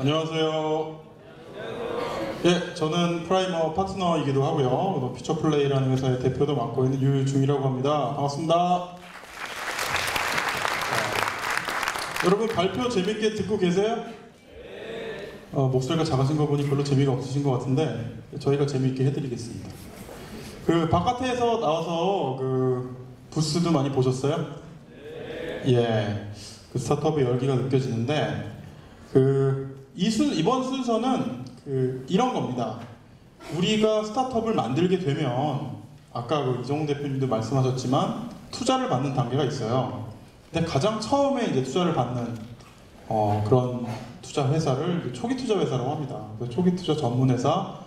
안녕하세요. 예, 저는 프라이머 파트너이기도 하고요. 퓨처플레이라는 회사의 대표도 맡고 있는 유중이라고 합니다. 반갑습니다. 여러분 발표 재밌게 듣고 계세요? 목소리가 작아진 거 보니 별로 재미가 없으신 것 같은데 저희가 재미있게 해드리겠습니다. 그 바깥에서 나와서 그 부스도 많이 보셨어요? 예, 그 스타트업의 열기가 느껴지는데 이번 순서는 이런 겁니다. 우리가 스타트업을 만들게 되면 아까 이정훈 대표님도 말씀하셨지만 투자를 받는 단계가 있어요. 근데 가장 처음에 이제 투자를 받는 그런 투자 회사를 초기 투자 회사라고 합니다. 초기 투자 전문 회사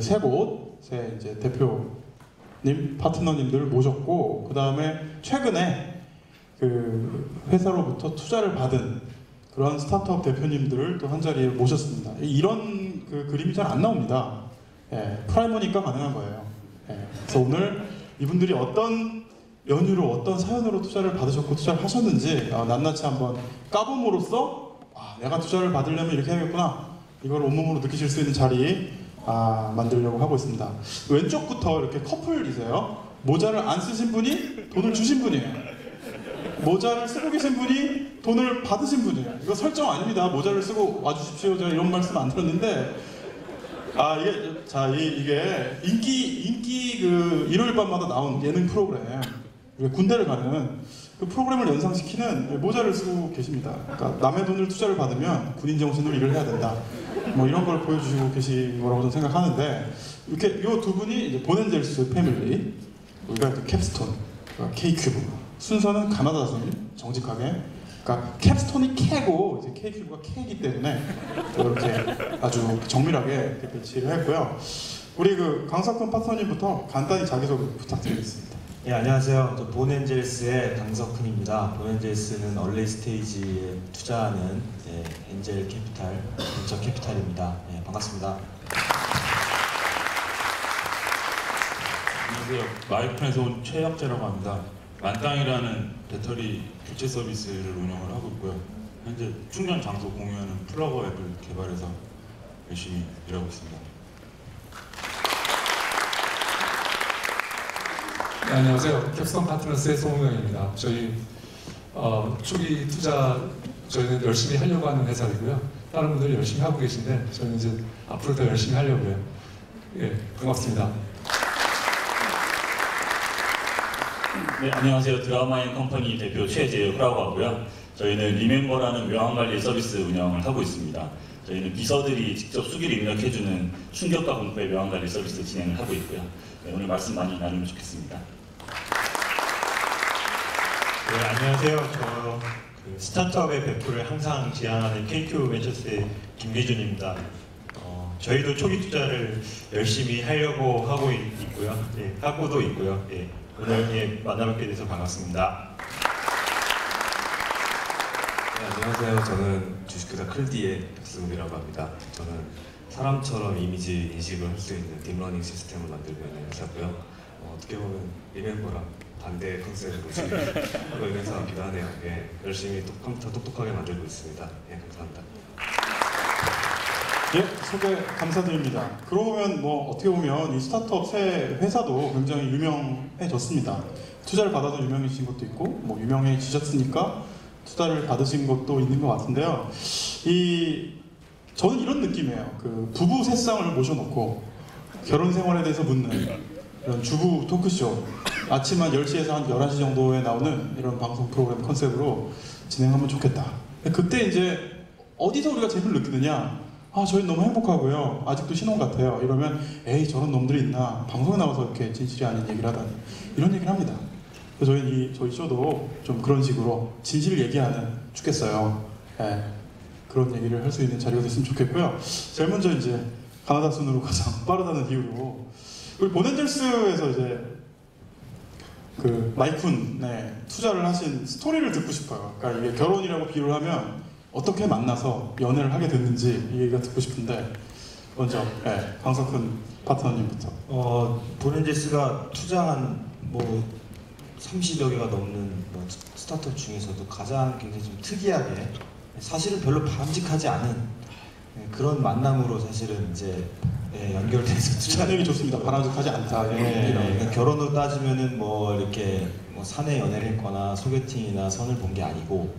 세 곳의 이제 대표님, 파트너님들을 모셨고 그 다음에 최근에 그 회사로부터 투자를 받은 그런 스타트업 대표님들을 또 한 자리에 모셨습니다. 이런 그림이 잘 안 나옵니다. 예, 프라이머니까 가능한 거예요. 예, 그래서 오늘 이분들이 어떤 연유로 어떤 사연으로 투자를 받으셨고 투자를 하셨는지 낱낱이 한번 까봄으로써 내가 투자를 받으려면 이렇게 해야겠구나 이걸 온몸으로 느끼실 수 있는 자리 만들려고 하고 있습니다. 왼쪽부터 이렇게 커플이세요. 모자를 안 쓰신 분이 돈을 주신 분이에요. 모자를 쓰고 계신 분이 돈을 받으신 분이에요. 이거 설정 아닙니다. 모자를 쓰고 와주십시오. 제가 이런 말씀 안 들었는데 이게 인기 그 일요일 밤마다 나온 예능 프로그램 군대를 가는 그 프로그램을 연상시키는 모자를 쓰고 계십니다. 그러니까 남의 돈을 투자를 받으면 군인 정신으로 일을 해야 된다. 뭐 이런 걸 보여주시고 계신 거라고 저는 생각하는데 이렇게 요 두 분이 이제 본앤젤스 패밀리 우리가 캡스톤, K큐브 순서는 가나다순 정직하게. 그러니까 캡스톤이 K고 이제 K큐브가 K이기 때문에 이렇게 아주 정밀하게 배치를 했고요. 우리 강석훈 파트너님부터 간단히 자기소개 부탁드리겠습니다. 예, 안녕하세요. 저 본앤젤스의 강석훈입니다. 본앤젤스는 얼레이 스테이지에 투자하는 엔젤 캐피탈, 벤처 캐피탈입니다. 반갑습니다. 안녕하세요. 마이콘에서 온 최혁재라고 합니다. 만땅이라는 배터리 교체 서비스를 운영을 하고 있고요. 현재 충전 장소 공유하는 플러거 앱을 개발해서 열심히 일하고 있습니다. 네, 안녕하세요. 캡스톤 파트너스의 송우영입니다. 저희 초기 투자 저희는 열심히 하려고 하는 회사이고요. 다른 분들 열심히 하고 계신데 저희는 이제 앞으로 더 열심히 하려고요. 예, 반갑습니다. 네, 안녕하세요. 드라마인 컴퍼니 대표 최재혁이라고 하고요. 저희는 리멤버라는 묘한관리 서비스 운영을 하고 있습니다. 저희는 비서들이 직접 수기를 입력해주는 충격과 공포의 묘한관리 서비스 진행을 하고 있고요. 네, 오늘 말씀 많이 나누면 좋겠습니다. 네, 안녕하세요. 저 스타트업의 배포를 항상 지향하는 K큐브 벤처스의 김기준입니다. 저희도 초기 투자를 열심히 하려고 하고 있고요. 예, 하고도 있고요. 예, 오늘 만나뵙게 돼서 반갑습니다. 네, 안녕하세요. 저는 주식회사 클디의 박승욱이라고 합니다. 저는 사람처럼 이미지 인식을 할 수 있는 딥러닝 시스템을 만들고 있는 회사고요. 어떻게 보면 리멤버랑 반대 컨셉으로 하고 있는 회사이기도 하네요. 예, 열심히 컴퓨터 똑똑하게 만들고 있습니다. 예, 감사합니다. 예, 소개 감사드립니다. 그러고 보면 어떻게 보면 이 스타트업 새 회사도 굉장히 유명해졌습니다. 투자를 받아서 유명해진 것도 있고 유명해지셨으니까 투자를 받으신 것도 있는 것 같은데요. 저는 이런 느낌이에요. 부부 세 쌍을 모셔놓고 결혼 생활에 대해서 묻는 이런 주부 토크쇼 아침 한 10시에서 한 11시 정도에 나오는 이런 방송 프로그램 컨셉으로 진행하면 좋겠다. 그때 이제 어디서 우리가 재미를 느끼느냐? 저희 너무 행복하고요. 아직도 신혼 같아요. 이러면 에이 저런 놈들이 있나? 방송에 나와서 이렇게 진실이 아닌 얘기를 하다니 이런 얘기를 합니다. 그래서 저희 쇼도 좀 그런 식으로 진실을 얘기하는 좋겠어요. 예, 그런 얘기를 할 수 있는 자리가 됐으면 좋겠고요. 제일 먼저 이제 가나다 순으로 가장 빠르다는 이유로 우리 본앤젤스에서 이제 마이쿤에 투자를 하신 스토리를 듣고 싶어요. 그러니까 이게 결혼이라고 비유를 하면 어떻게 만나서 연애를 하게 됐는지 이 얘기가 듣고 싶은데 먼저 강석훈 파트너님부터. 본앤젤스가 투자한 30여 개가 넘는 스타트업 중에서도 가장 굉장히 좀 특이하게 사실은 별로 바람직하지 않은 그런 만남으로 사실은 이제 연결돼서 투자는 얘기 좋습니다. 바람직하지 않다. 그러니까 결혼으로 따지면은 뭐 이렇게 뭐 사내 연애를 했거나 소개팅이나 선을 본 게 아니고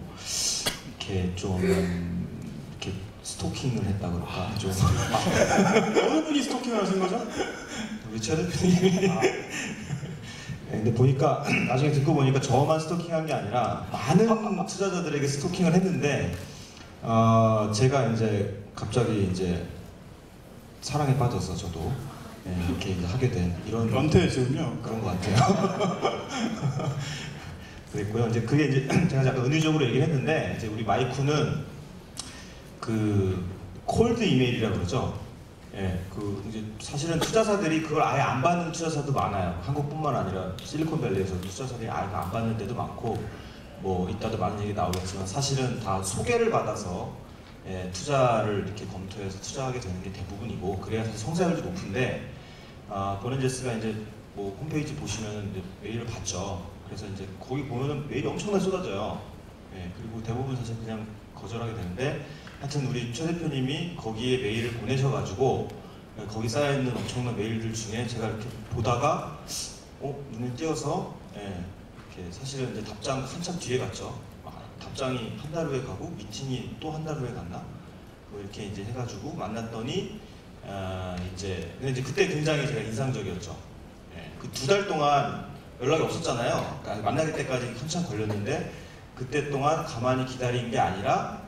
이렇게 좀 이렇게 스토킹을 했다 그럴까 좀 어느 분이 스토킹을 하신 거죠? 우리 최 대표님이 근데 보니까 나중에 듣고 보니까 저만 스토킹한 게 아니라 많은 투자자들에게 스토킹을 했는데 제가 이제 갑자기 이제 사랑에 빠져서 저도 이렇게 이제 하게 된 이런 연태지군요. 그런 것 같아요. 그랬고요. 이제 그게 이제 제가 잠깐 은유적으로 얘기를 했는데 이제 우리 마이쿠는 그 콜드 이메일이라고 그러죠. 그 이제 사실은 투자사들이 그걸 아예 안 받는 투자사도 많아요. 한국뿐만 아니라 실리콘밸리에서 투자사들이 아예 안 받는 데도 많고 뭐 이따도 많은 얘기 나오겠지만 사실은 다 소개를 받아서 투자를 이렇게 검토해서 투자하게 되는 게 대부분이고 그래야 사실 성장률도 높은데 버넨제스가 이제 뭐 홈페이지 보시면은 이제 메일을 받죠. 그래서 이제 거기 보면은 메일이 엄청나게 쏟아져요. 그리고 대부분 사실 그냥 거절하게 되는데 하여튼 우리 최 대표님이 거기에 메일을 보내셔가지고 거기 쌓여있는 엄청난 메일들 중에 제가 이렇게 보다가 눈에 띄어서 이렇게 사실은 이제 답장 한참 뒤에 갔죠. 답장이 한 달 후에 가고 미팅이 또 한 달 후에 갔나? 뭐 이렇게 이제 해가지고 만났더니 근데 이제 그때 굉장히 제가 인상적이었죠. 그 2달 동안 연락이 없었잖아요. 그러니까 만날 때까지 한참 걸렸는데 그때 동안 가만히 기다린 게 아니라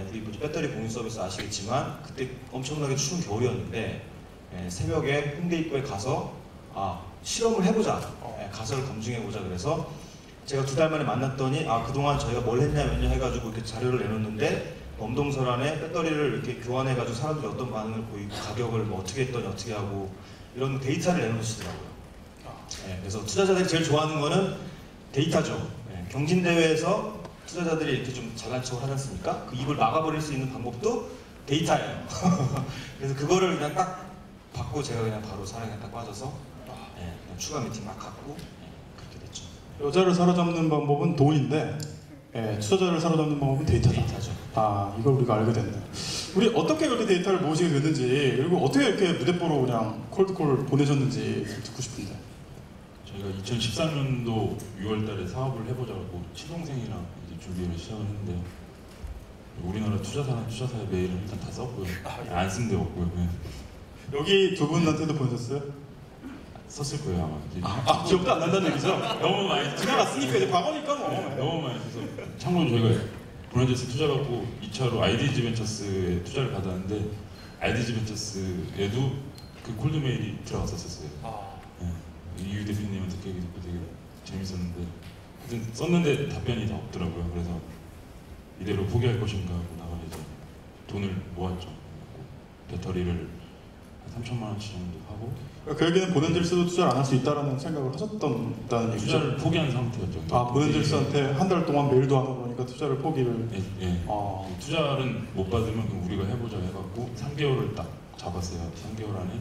우리 배터리 공유 서비스 아시겠지만 그때 엄청나게 추운 겨울이었는데 새벽에 홍대 입구에 가서 실험을 해보자. 가설을 검증해보자. 그래서 제가 2달 만에 만났더니 그동안 저희가 뭘 했냐면요 해가지고 이렇게 자료를 내놓는데 엄동설안에 배터리를 이렇게 교환해가지고 사람들이 어떤 반응을 보이고 가격을 뭐 어떻게 했더니 어떻게 하고 이런 데이터를 내놓으시더라고요. 그래서 투자자들이 제일 좋아하는 거는 데이터죠. 경진대회에서 투자자들이 이렇게 좀 잘난 척을 하지 않습니까? 그 입을 막아버릴 수 있는 방법도 데이터예요. 그래서 그거를 그냥 딱 받고 제가 그냥 바로 사랑에 딱 빠져서 그냥 추가 미팅 막 갖고 그렇게 됐죠. 여자를 사로잡는 방법은 돈인데 투자자를 사로잡는 방법은 데이터죠. 이걸 우리가 알게 됐네. 우리 어떻게 그렇게 데이터를 모으시게 됐는지 그리고 어떻게 이렇게 무대뽀로 그냥 콜드콜 보내셨는지 듣고 싶은데. 저희가 2013년도 6월달에 사업을 해보자고 친동생이랑 이제 준비를 시작을 했는데요. 우리나라 투자사의 메일을 일단 다 썼고요. 안 쓴 데 없고요. 여기 두 분한테도 보내셨어요? 썼을 거예요 아마. 기억도 안 난다는 얘기죠? 너무 많이 지나갔으니까 이제 과거니까 뭐. 너무 많이 써서 참고로 저희가 버넨제스 투자 받고 2차로 IDG 벤처스에 투자를 받았는데 IDG 벤처스에도 그 콜드 메일이 들어갔었어요. 이유 대표님한테 그 얘기 듣고 되게 재밌었는데 하여튼 썼는데 답변이 다 없더라고요. 그래서 이대로 포기할 것인가 하고 나가서 이제 돈을 모았죠. 배터리를 한 3천만 원씩 정도 하고 그 얘기는 보넨젤스도 투자를 안 할 수 있다라는 생각을 하셨다는 얘기죠? 투자를 포기한 상태였죠. 보넨젤스한테 한 달 동안 메일도 안 오고 그러니까 투자를 포기를. 투자를 못 받으면 그럼 우리가 해보자 해갖고 3개월을 딱 잡았어요. 3개월 안에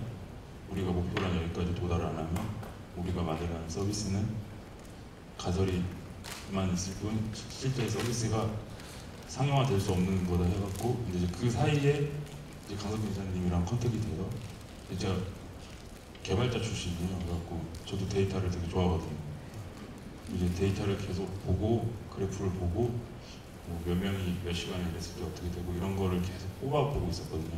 우리가 목표란 여기까지 도달을 안 하면 우리가 만들어가는 서비스는 가설이만 있을 뿐 실제 서비스가 상용화될 수 없는 거다 해갖고 이제 그 사이에 이제 강석균 기자님이랑 컨택이 돼서 제가 개발자 출신이에요. 그래갖고 저도 데이터를 되게 좋아하거든요. 이제 데이터를 계속 보고 그래프를 보고 몇 명이 몇 시간에 일했을 때 어떻게 되고 이런 거를 계속 뽑아보고 있었거든요.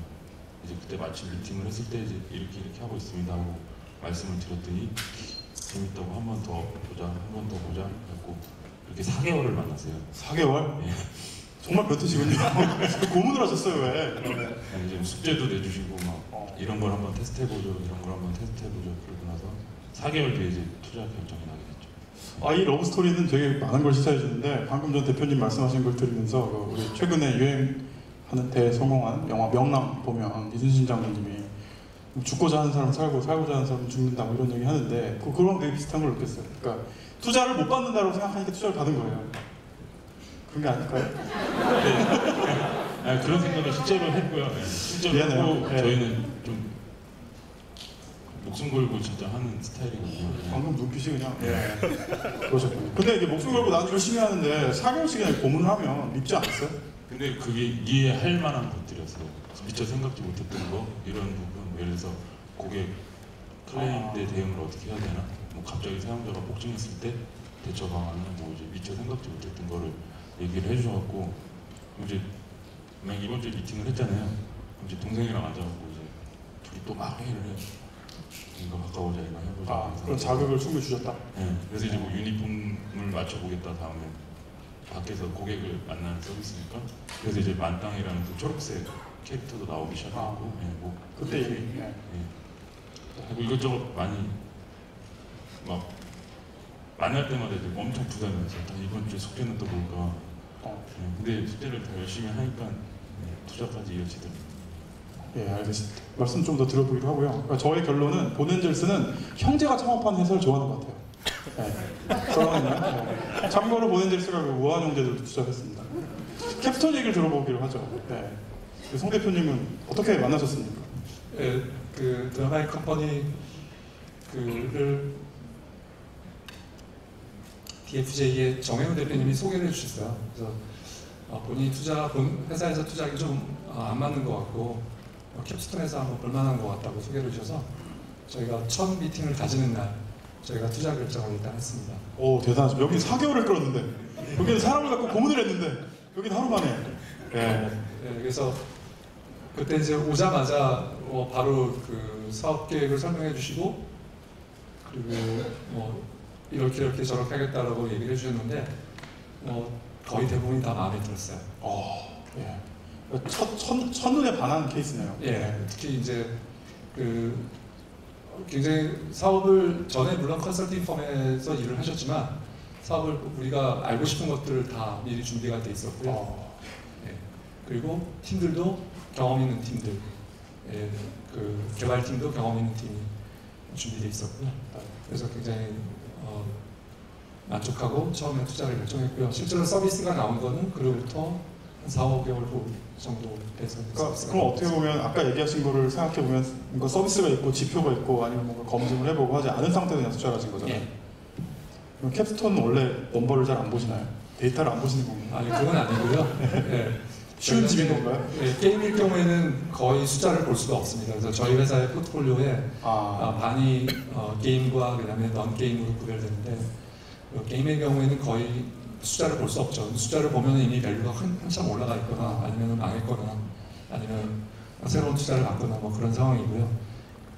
이제 그때 마침 미팅을 했을 때 이제 이렇게 하고 있습니다 하고 말씀을 드렸더니 재밌다고 한 번 더 보자, 한 번 더 보자 그래갖고 이렇게 4개월을 만났어요. 4개월? 예. 정말 볕드시군요. 고문을 하셨어요 왜? 이제 숙제도 내주시고 막 이런 걸 한번 테스트해보죠, 이런 걸 한번 테스트해보죠. 그러고 나서 4개월 뒤에 이제 투자 결정이 나게 됐죠. 이 러브 스토리는 되게 많은 걸 시사해 주는데 방금 전 대표님 말씀하신 걸 들으면서 우리 최근에 유행하는 대성공한 영화 명랑 보면 이순신 장군님이 죽고자 하는 사람 살고 살고자 하는 사람 죽는다 뭐 이런 얘기 하는데 그거랑 되게 비슷한 걸 느꼈어요. 그러니까 투자를 못 받는다고 생각하니까 투자를 받은 거예요. 그런 게 아닐까요? 네. 그런 생각을 실제로 했고요. 실제로 했고 저희는 좀 목숨 걸고 진짜 하는 스타일이거든요. 방금 눈빛이 그냥 그러셨군요. 근데 이게 목숨 걸고 나도 열심히 하는데 4개월씩이나 고문을 하면 밉지 않았어요? 근데 그게 이해할 만한 것들이었어요. 미처 생각지 못했던 거 이런 부분, 예를 들어서 고객 클레임에 대응을 어떻게 해야 되나, 뭐 갑자기 사용자가 복증했을 때 대처 방안은 뭐 이제 미처 생각지 못했던 거를 얘기를 해주셔갖고 이제 만약 이번 주에 미팅을 했잖아요. 이제 동생이랑 앉아갖고 이제 둘이 또 막 회의를 해요. 이거 바꿔보자, 이거 해보자. 아, 그런 자극을 충분히 주셨다. 네, 그래서 이제 뭐 유니폼을 맞춰보겠다 다음에 밖에서 고객을 만나는 서비스니까 그래서 이제 만땅이라는 그 초록색 캐릭터도 나오기 시작하고 네, 뭐 그때 얘기. 네. 뭐 이것저것 많이 막 만날 때마다 이제 엄청 부담이었어요. 이번 주에 숙제는 또 뭘까. 근데 숙제를 더 열심히 하니까 투자까지 이어지더라고요. 예, 알겠습니다. 말씀 좀 더 들어보기로 하고요. 그러니까 저의 결론은 보넨젤스는 형제가 창업한 회사를 좋아하는 것 같아요. 네. 저는 참고로 보넨젤스가 그 우한 형제들도 투자했습니다. 캡스톤 얘기를 들어보기로 하죠. 네. 송 대표님은 어떻게 만나셨습니까? 예, 그 드라마인 컴퍼니 그를 DFJ의 정혜훈 대표님이 소개를 해주셨어요. 그래서 본인이 회사에서 투자하기 좀 안 맞는 것 같고 캡스톤에서 한번 볼만한 것 같다고 소개를 해주셔서 저희가 첫 미팅을 가지는 날 저희가 투자 결정을 일단 했습니다. 오, 대단하죠. 여기는 4개월을 끌었는데 여기는 사람을 갖고 고문을 했는데 여기는 하루 만에. 네. 네, 그래서 그때 이제 오자마자 바로 그 사업 계획을 설명해 주시고 그리고 뭐 이렇게 저렇게 하겠다라고 얘기를 해주셨는데 거의 대부분이 다 마음에 들었어요. 예. 첫눈에 반한 케이스네요. 예, 특히 이제 그 굉장히 사업을 전에 물론 컨설팅 펌에서 일을 하셨지만 사업을 우리가 알고 싶은 것들을 다 미리 준비가 돼 있었고요. 예, 그리고 팀들도 경험 있는 팀들, 예, 그 개발팀도 경험 있는 팀이 준비돼 있었고요. 그래서 굉장히 만족하고 처음에 투자를 결정했고요. 실제로 서비스가 나온 거는 그로부터 한 4, 5개월 후 정도 돼서 그럼 어떻게 보면 아까 얘기하신 거를 생각해 보면 뭔가 서비스가 있고 지표가 있고 아니면 뭔가 검증을 해보고 하지 않은 상태에서 그냥 투자를 하신 거잖아요. 예. 그럼 캡스톤은 원래 넘버를 잘 안 보시나요? 데이터를 안 보시는 건가요? 아니 그건 아니고요. 예. 쉬운 집인 건가요? 예, 게임일 경우에는 거의 숫자를 볼 수가 없습니다. 그래서 저희 회사의 포트폴리오에 반이 게임과 그다음에 넌 게임으로 구별되는데 게임의 경우에는 거의 숫자를 볼 수 없죠. 숫자를 보면 이미 밸류가 한참 올라가 있거나 아니면 망했거나 아니면 새로운 투자를 받거나 뭐 그런 상황이고요.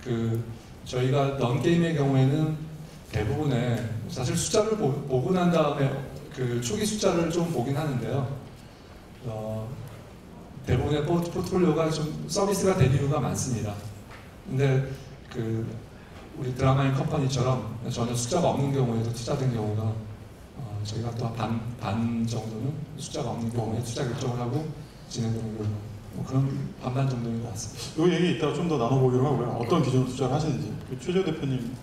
그 저희가 넌 게임의 경우에는 대부분의 사실 숫자를 보고 난 다음에 그 초기 숫자를 좀 보긴 하는데요. 대부분의 포트폴리오가 좀 서비스가 된 이유가 많습니다. 근데 그 우리 드라마인 컴퍼니처럼 전혀 숫자가 없는 경우에도 투자된 경우가 저희가 또 반 정도는 숫자가 없는 경우에 투자 결정을 하고 진행되는 경우 뭐 그런 반반 정도인 것 같습니다. 이 얘기 이따가 좀 더 나눠보기로 하고요. 어떤 기준으로 투자를 하시는지. 최조 대표님,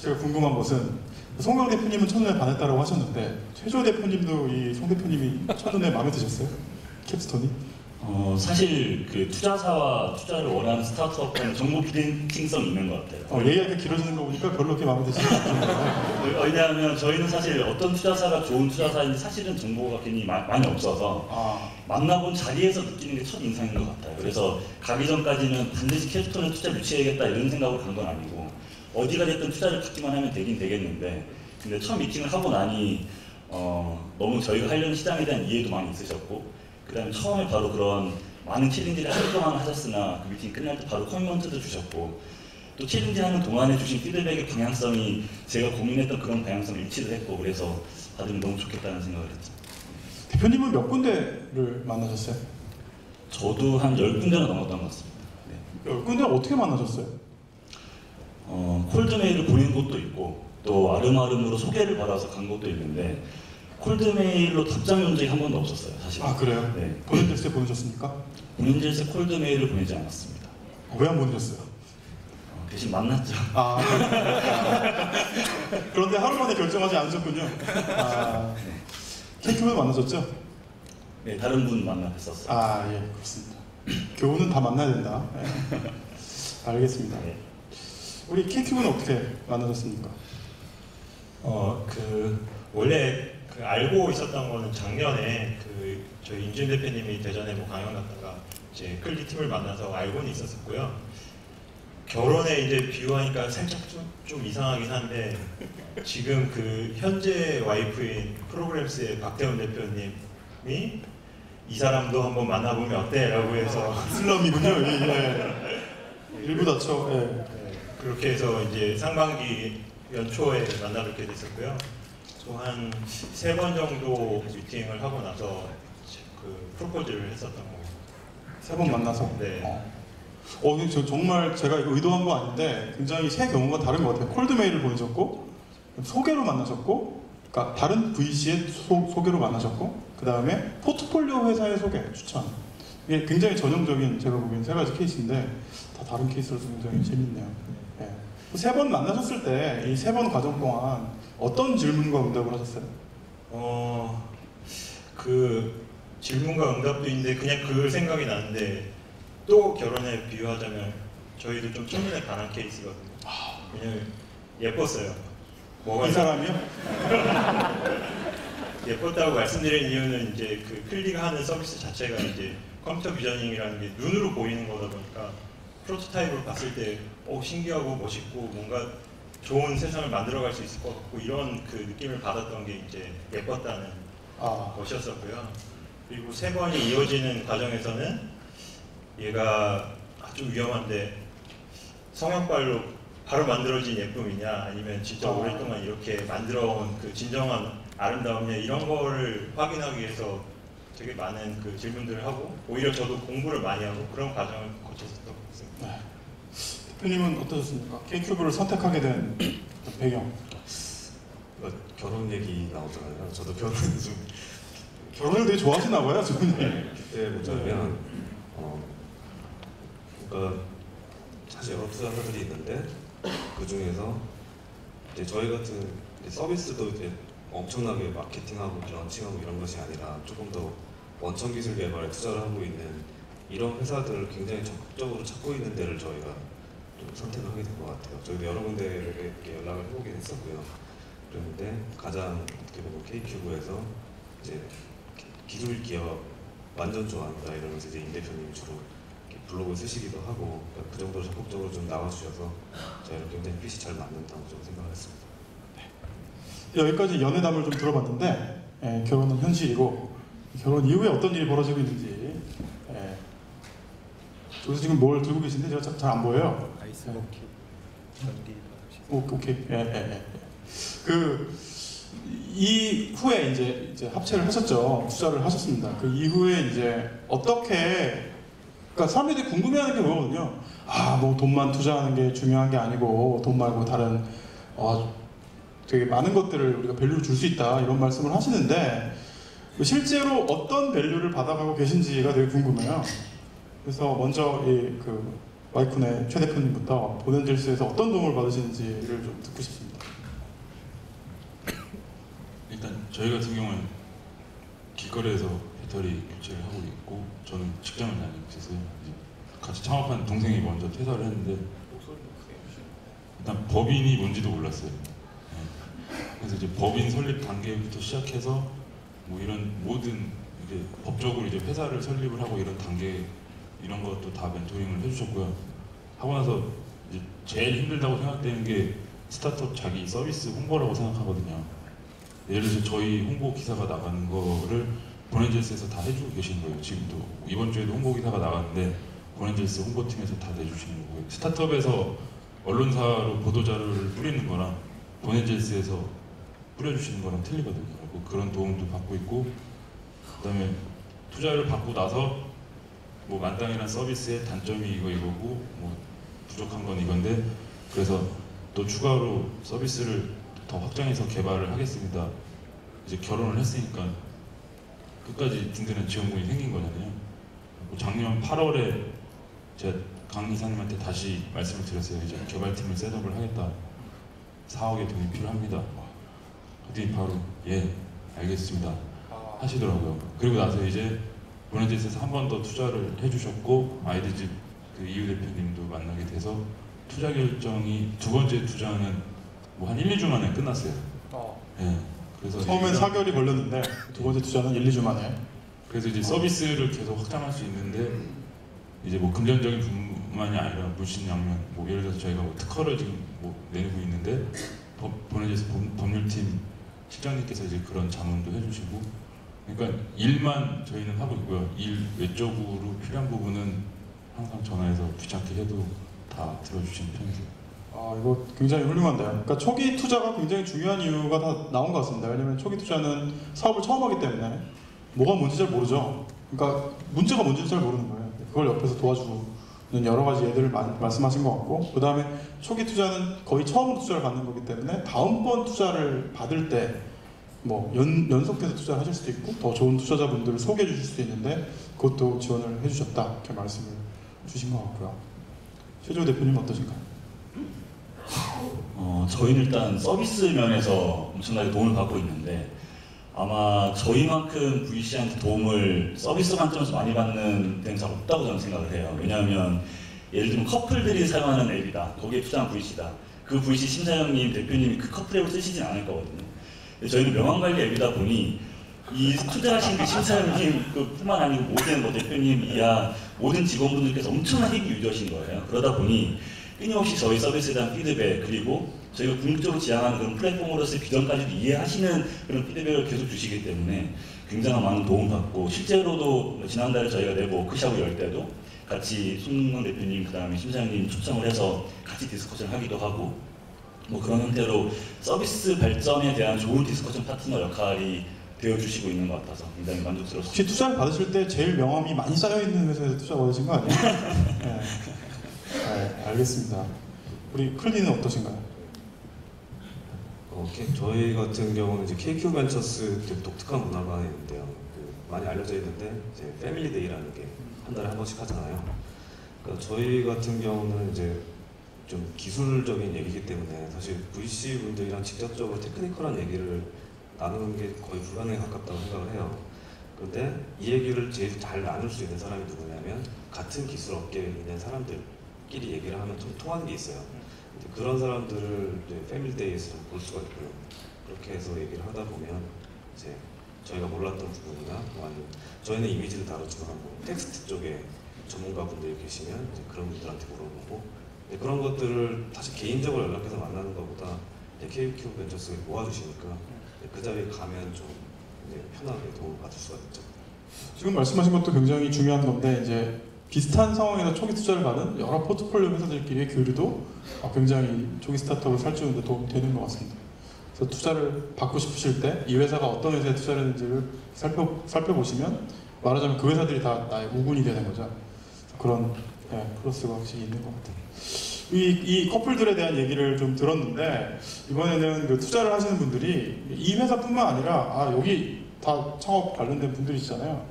제가 궁금한 것은 송강 대표님은 첫눈에 반했다고 하셨는데 최조 대표님도 이 송 대표님이 첫눈에 마음에 드셨어요? 캡스톤이? 사실 그 투자사와 투자를 원하는 스타트업과는 정보 비대칭성이 있는 것 같아요. 얘기가 길어지는 거 보니까 별로 그렇게 마음에 드시지 않아요. 왜냐하면 저희는 사실 어떤 투자사가 좋은 투자사인지 사실은 정보가 괜히 많이 없어서 만나본 자리에서 느끼는 게 첫 인상인 것 같아요. 그래서 가기 전까지는 반드시 캡스톤에 투자 유치해야겠다 이런 생각으로 간 건 아니고 어디가 됐든 투자를 받기만 하면 되긴 되겠는데 근데 첫 미팅을 하고 나니 너무 저희가 하려는 시장에 대한 이해도 많이 있으셨고 그 다음에 처음에 바로 그런 많은 챌린지를 하루 동안 하셨으나 그 미팅 끝날 때 바로 커미먼트도 주셨고 또 챌린지 하는 동안에 주신 피드백의 방향성이 제가 고민했던 그런 방향성을 일치를 했고 그래서 받으면 너무 좋겠다는 생각을 했죠. 대표님은 몇 군데를 만나셨어요? 저도 한 10군데나 넘었던 것 같습니다. 네. 10군데를 어떻게 만나셨어요? 콜드메일을 보낸 곳도 있고 또 아름아름으로 소개를 받아서 간 곳도 있는데 콜드메일로 답장이 온 적이 한 번도 없었어요, 사실. 아, 그래요? 네. 보낸젤스에 보내셨습니까? 보낸젤스에 콜드메일을 보내지 않았습니다. 왜 안 보내셨어요? 대신 만났죠. 그런데 하루 만에 결정하지 않으셨군요. KQ는 만나셨죠? 네, 다른 분 만나뵀었어요. 예, 그렇습니다. 교훈은 다 만나야 된다. 네. 알겠습니다. 네. 우리 KQ는 어떻게 만나셨습니까? 원래 알고 있었던 거는 작년에 저희 임준 대표님이 대전에 뭐 강연 갔다가 이제 클리 팀을 만나서 알고는 있었었고요. 결혼에 이제 비유하니까 살짝 좀 이상하긴 한데 지금 그 현재 와이프인 프로그램스의 박태훈 대표님이 이 사람도 한번 만나보면 어때? 라고 해서 슬럼이군요. 예. 일부 다쳐. 예. 네, 그렇게 해서 이제 상반기 연초에 만나 뵙게 됐었고요. 또 한 3번 정도 미팅을 하고 나서 그 프로포즈를 했었던 거예요. 3번 만나서. 네. 근데 저 정말 제가 이거 의도한 거 아닌데 굉장히 세 경우가 다른 것 같아요. 콜드 메일을 보내셨고 소개로 만나셨고, 그러니까 다른 VC의 소개로 만나셨고, 그 다음에 포트폴리오 회사의 소개, 추천. 이게 굉장히 전형적인 제가 보기엔 3가지 케이스인데 다 다른 케이스로서 굉장히 재밌네요. 예. 3번 만나셨을 때 이 3번 과정 동안 어떤 질문과 응답을 하셨어요? 그 질문과 응답도 있는데 그냥 그 생각이 나는데 또 결혼에 비유하자면 저희도 좀 첫눈에 반한 케이스거든요. 왜냐면 예뻤어요. 뭐가 이 사람이요? 예뻤다고 말씀드린 이유는 이제 그 클리가 하는 서비스 자체가 이제 컴퓨터 비저닝이라는 게 눈으로 보이는 거다 보니까 프로토타입으로 봤을 때 신기하고 멋있고 뭔가 좋은 세상을 만들어갈 수 있을 것 같고 이런 그 느낌을 받았던 게 이제 예뻤다는 것이었었고요. 그리고 3번이 이어지는 과정에서는 얘가 아주 위험한데 성형발로 바로 만들어진 예쁨이냐 아니면 진짜 오랫동안 이렇게 만들어온 그 진정한 아름다움이냐 이런 거를 확인하기 위해서 되게 많은 그 질문들을 하고 오히려 저도 공부를 많이 하고 그런 과정을 거쳤었던 것 같습니다. 네. 대표님은 어떠셨습니까? K큐브를 선택하게 된 배경. 결혼 얘기 나오잖아요. 저도 결혼을 좀 결혼을 되게 좋아하시나 봐요, 두 분이. 그때 보자면 그러니까 사실 여러 투자자들이 있는데 그 중에서 이제 저희 같은 이제 서비스도 이제 엄청나게 마케팅하고 런칭하고 이런 것이 아니라 조금 더 원천 기술 개발에 투자를 하고 있는 이런 회사들을 굉장히 적극적으로 찾고 있는 데를 저희가 좀 선택을 하게 된 것 같아요. 저희도 여러 군데에 연락을 해보긴 했었고요. 그런데 가장 어떻게 보면 K큐브에서 이제 기술 기업 완전 좋아한다 이러면서 이제 임 대표님이 주로 블로그 쓰시기도 하고 그러니까 그 정도로 적극적으로 좀 나와주셔서 저희랑 굉장히 핏이 잘 맞는다고 좀 생각을 했습니다. 여기까지 연애담을 좀 들어봤는데 결혼은 현실이고 결혼 이후에 어떤 일이 벌어지고 있는지 저기서 지금 뭘 들고 계신데 제가 잘 안 보여요. 아이스버킷 전기 오케이. 그 이후에 이제 합체를 하셨죠. 투자를 하셨습니다. 그 이후에 이제 어떻게 그러니까 사람들이 궁금해하는 게 뭐거든요. 뭐 돈만 투자하는 게 중요한 게 아니고 돈 말고 다른 되게 많은 것들을 우리가 밸류를 줄 수 있다 이런 말씀을 하시는데 실제로 어떤 밸류를 받아가고 계신지가 되게 궁금해요. 그래서 먼저 그 마이쿤의 최 대표님부터 보낸젤스에서 어떤 도움을 받으시는지를 좀 듣고 싶습니다. 일단 저희 같은 경우는 길거리에서 배터리 교체를 하고 있고 저는 직장을 다니고 있어서 같이 창업한 동생이 먼저 퇴사를 했는데 일단 법인이 뭔지도 몰랐어요. 그래서 이제 법인 설립 단계부터 시작해서 뭐 이런 모든 이제 법적으로 이제 회사를 설립을 하고 이런 단계 이런 것도 다 멘토링을 해주셨고요. 하고 나서 이제 제일 힘들다고 생각되는 게 스타트업 자기 서비스 홍보라고 생각하거든요. 예를 들어서 저희 홍보 기사가 나가는 거를 보낸젤스에서 다 해주고 계시는 거예요. 지금도 이번 주에도 홍보 기사가 나갔는데 보낸젤스 홍보팀에서 다 내주시는 거고요. 스타트업에서 언론사로 보도자료를 뿌리는 거랑 보낸젤스에서 뿌려주시는 거랑 틀리거든요. 그런 도움도 받고 있고 그다음에 투자를 받고 나서 뭐 만땅이란 서비스의 단점이 이거고 뭐 부족한 건 이건데 그래서 또 추가로 서비스를 더 확장해서 개발을 하겠습니다. 이제 결혼을 했으니까 끝까지 든든한 지원금이 생긴 거잖아요. 작년 8월에 제가 강 이사님한테 다시 말씀을 드렸어요. 이제 개발팀을 셋업을 하겠다. 4억의 돈이 필요합니다. 그랬더니 바로 알겠습니다 하시더라고요. 그리고 나서 이제 보낸젤스에서 한 번 더 투자를 해주셨고 아이디집 그 이유 대표님도 만나게 돼서 투자 결정이 두 번째 투자는 뭐 한 1, 2주 만에 끝났어요. 그래서 처음엔 4개월이 걸렸는데 두 번째 투자는 1, 2주 만에. 그래서 이제 서비스를 계속 확장할 수 있는데 이제 뭐 금전적인 부분만이 아니라 물신양면 뭐 예를 들어서 저희가 뭐 특허를 지금 뭐 내고 있는데 보내져서 법률팀 실장님께서 이제 그런 자문도 해주시고 그러니까 일만 저희는 하고 있고요. 일 외적으로 필요한 부분은 항상 전화해서 귀찮게 해도 다 들어주시는 편이세요. 아, 이거 굉장히 훌륭한데요. 그러니까 초기 투자가 굉장히 중요한 이유가 다 나온 것 같습니다. 왜냐면 초기 투자는 사업을 처음 하기 때문에 뭐가 뭔지 잘 모르죠. 그러니까 문제가 뭔지도 잘 모르는 거예요. 그걸 옆에서 도와주는 여러 가지 예들을 말씀하신 것 같고, 그 다음에 초기 투자는 거의 처음으로 투자를 받는 거기 때문에 다음번 투자를 받을 때 뭐 연속해서 투자를 하실 수도 있고 더 좋은 투자자분들을 소개해 주실 수도 있는데 그것도 지원을 해주셨다 이렇게 말씀을 주신 것 같고요. 최재호 대표님 어떠신가요? 저희는 일단 서비스 면에서 엄청나게 도움을 받고 있는데 아마 저희만큼 VC한테 도움을 서비스 관점에서 많이 받는 데는 잘 없다고 저는 생각을 해요. 왜냐하면 예를 들면 커플들이 사용하는 앱이다. 거기에 투자한 VC다. 그 VC 심사위원님, 대표님이 그 커플 앱을 쓰시진 않을 거거든요. 근데 저희는 명함관리 앱이다 보니 이 투자하신 그 심사위원님 뿐만 아니고 모든 뭐 대표님 이하 모든 직원분들께서 엄청난 힘이 유저하신 거예요. 그러다 보니 끊임없이 저희 서비스에 대한 피드백 그리고 저희가 궁극적으로 지향하는 그런 플랫폼으로서의 비전까지도 이해하시는 그런 피드백을 계속 주시기 때문에 굉장히 많은 도움을 받고 실제로도 지난달에 저희가 내부 워크숍을 열 때도 같이 손흥민 대표님 그다음에 심사위원님 초청을 해서 같이 디스커션 하기도 하고 뭐 그런 형태로 서비스 발전에 대한 좋은 디스커션 파트너 역할이 되어주시고 있는 것 같아서 굉장히 만족스럽습니다. 혹시 투자를 받으실 때 제일 명함이 많이 쌓여있는 회사에서 투자 받으신 거 아니에요? 네. 네, 알겠습니다. 우리 클리는 어떠신가요? 저희 같은 경우는 이제 KQ 벤처스 되게 독특한 문화가 있는데요. 많이 알려져 있는데 이제 패밀리데이라는 게 한 달에 한 번씩 하잖아요. 그러니까 저희 같은 경우는 이제 좀 기술적인 얘기이기 때문에 사실 VC 분들이랑 직접적으로 테크니컬한 얘기를 나누는 게 거의 불가능에 가깝다고 생각을 해요. 그런데 이 얘기를 제일 잘 나눌 수 있는 사람이 누구냐면 같은 기술 업계에 있는 사람들끼리 얘기를 하면 좀 통하는 게 있어요. 그런 사람들을 이제 패밀리데이에서 볼 수가 있고요. 그렇게 해서 얘기를 하다 보면 이제 저희가 몰랐던 부분이나 뭐 아니면 저희는 이미지를 다루지만 뭐 텍스트 쪽에 전문가분들이 계시면 이제 그런 분들한테 물어보고 그런 것들을 다시 개인적으로 연락해서 만나는 것보다 KQ 벤처스가 모아주시니까 그 자리에 가면 좀 이제 편하게 도움을 받을 수가 있죠. 지금 말씀하신 것도 굉장히 중요한 건데 이제 비슷한 상황에서 초기 투자를 받은 여러 포트폴리오 회사들끼리의 교류도 굉장히 초기 스타트업을 살찌우는 데 도움이 되는 것 같습니다. 그래서 투자를 받고 싶으실 때 이 회사가 어떤 회사에 투자를 했는지를 살펴보시면 말하자면 그 회사들이 다 나의 우군이 되는 거죠. 그런 플러스가 확실히 있는 것 같아요. 이 커플들에 대한 얘기를 좀 들었는데 이번에는 그 투자를 하시는 분들이 이 회사뿐만 아니라 여기 다 창업 관련된 분들이시잖아요.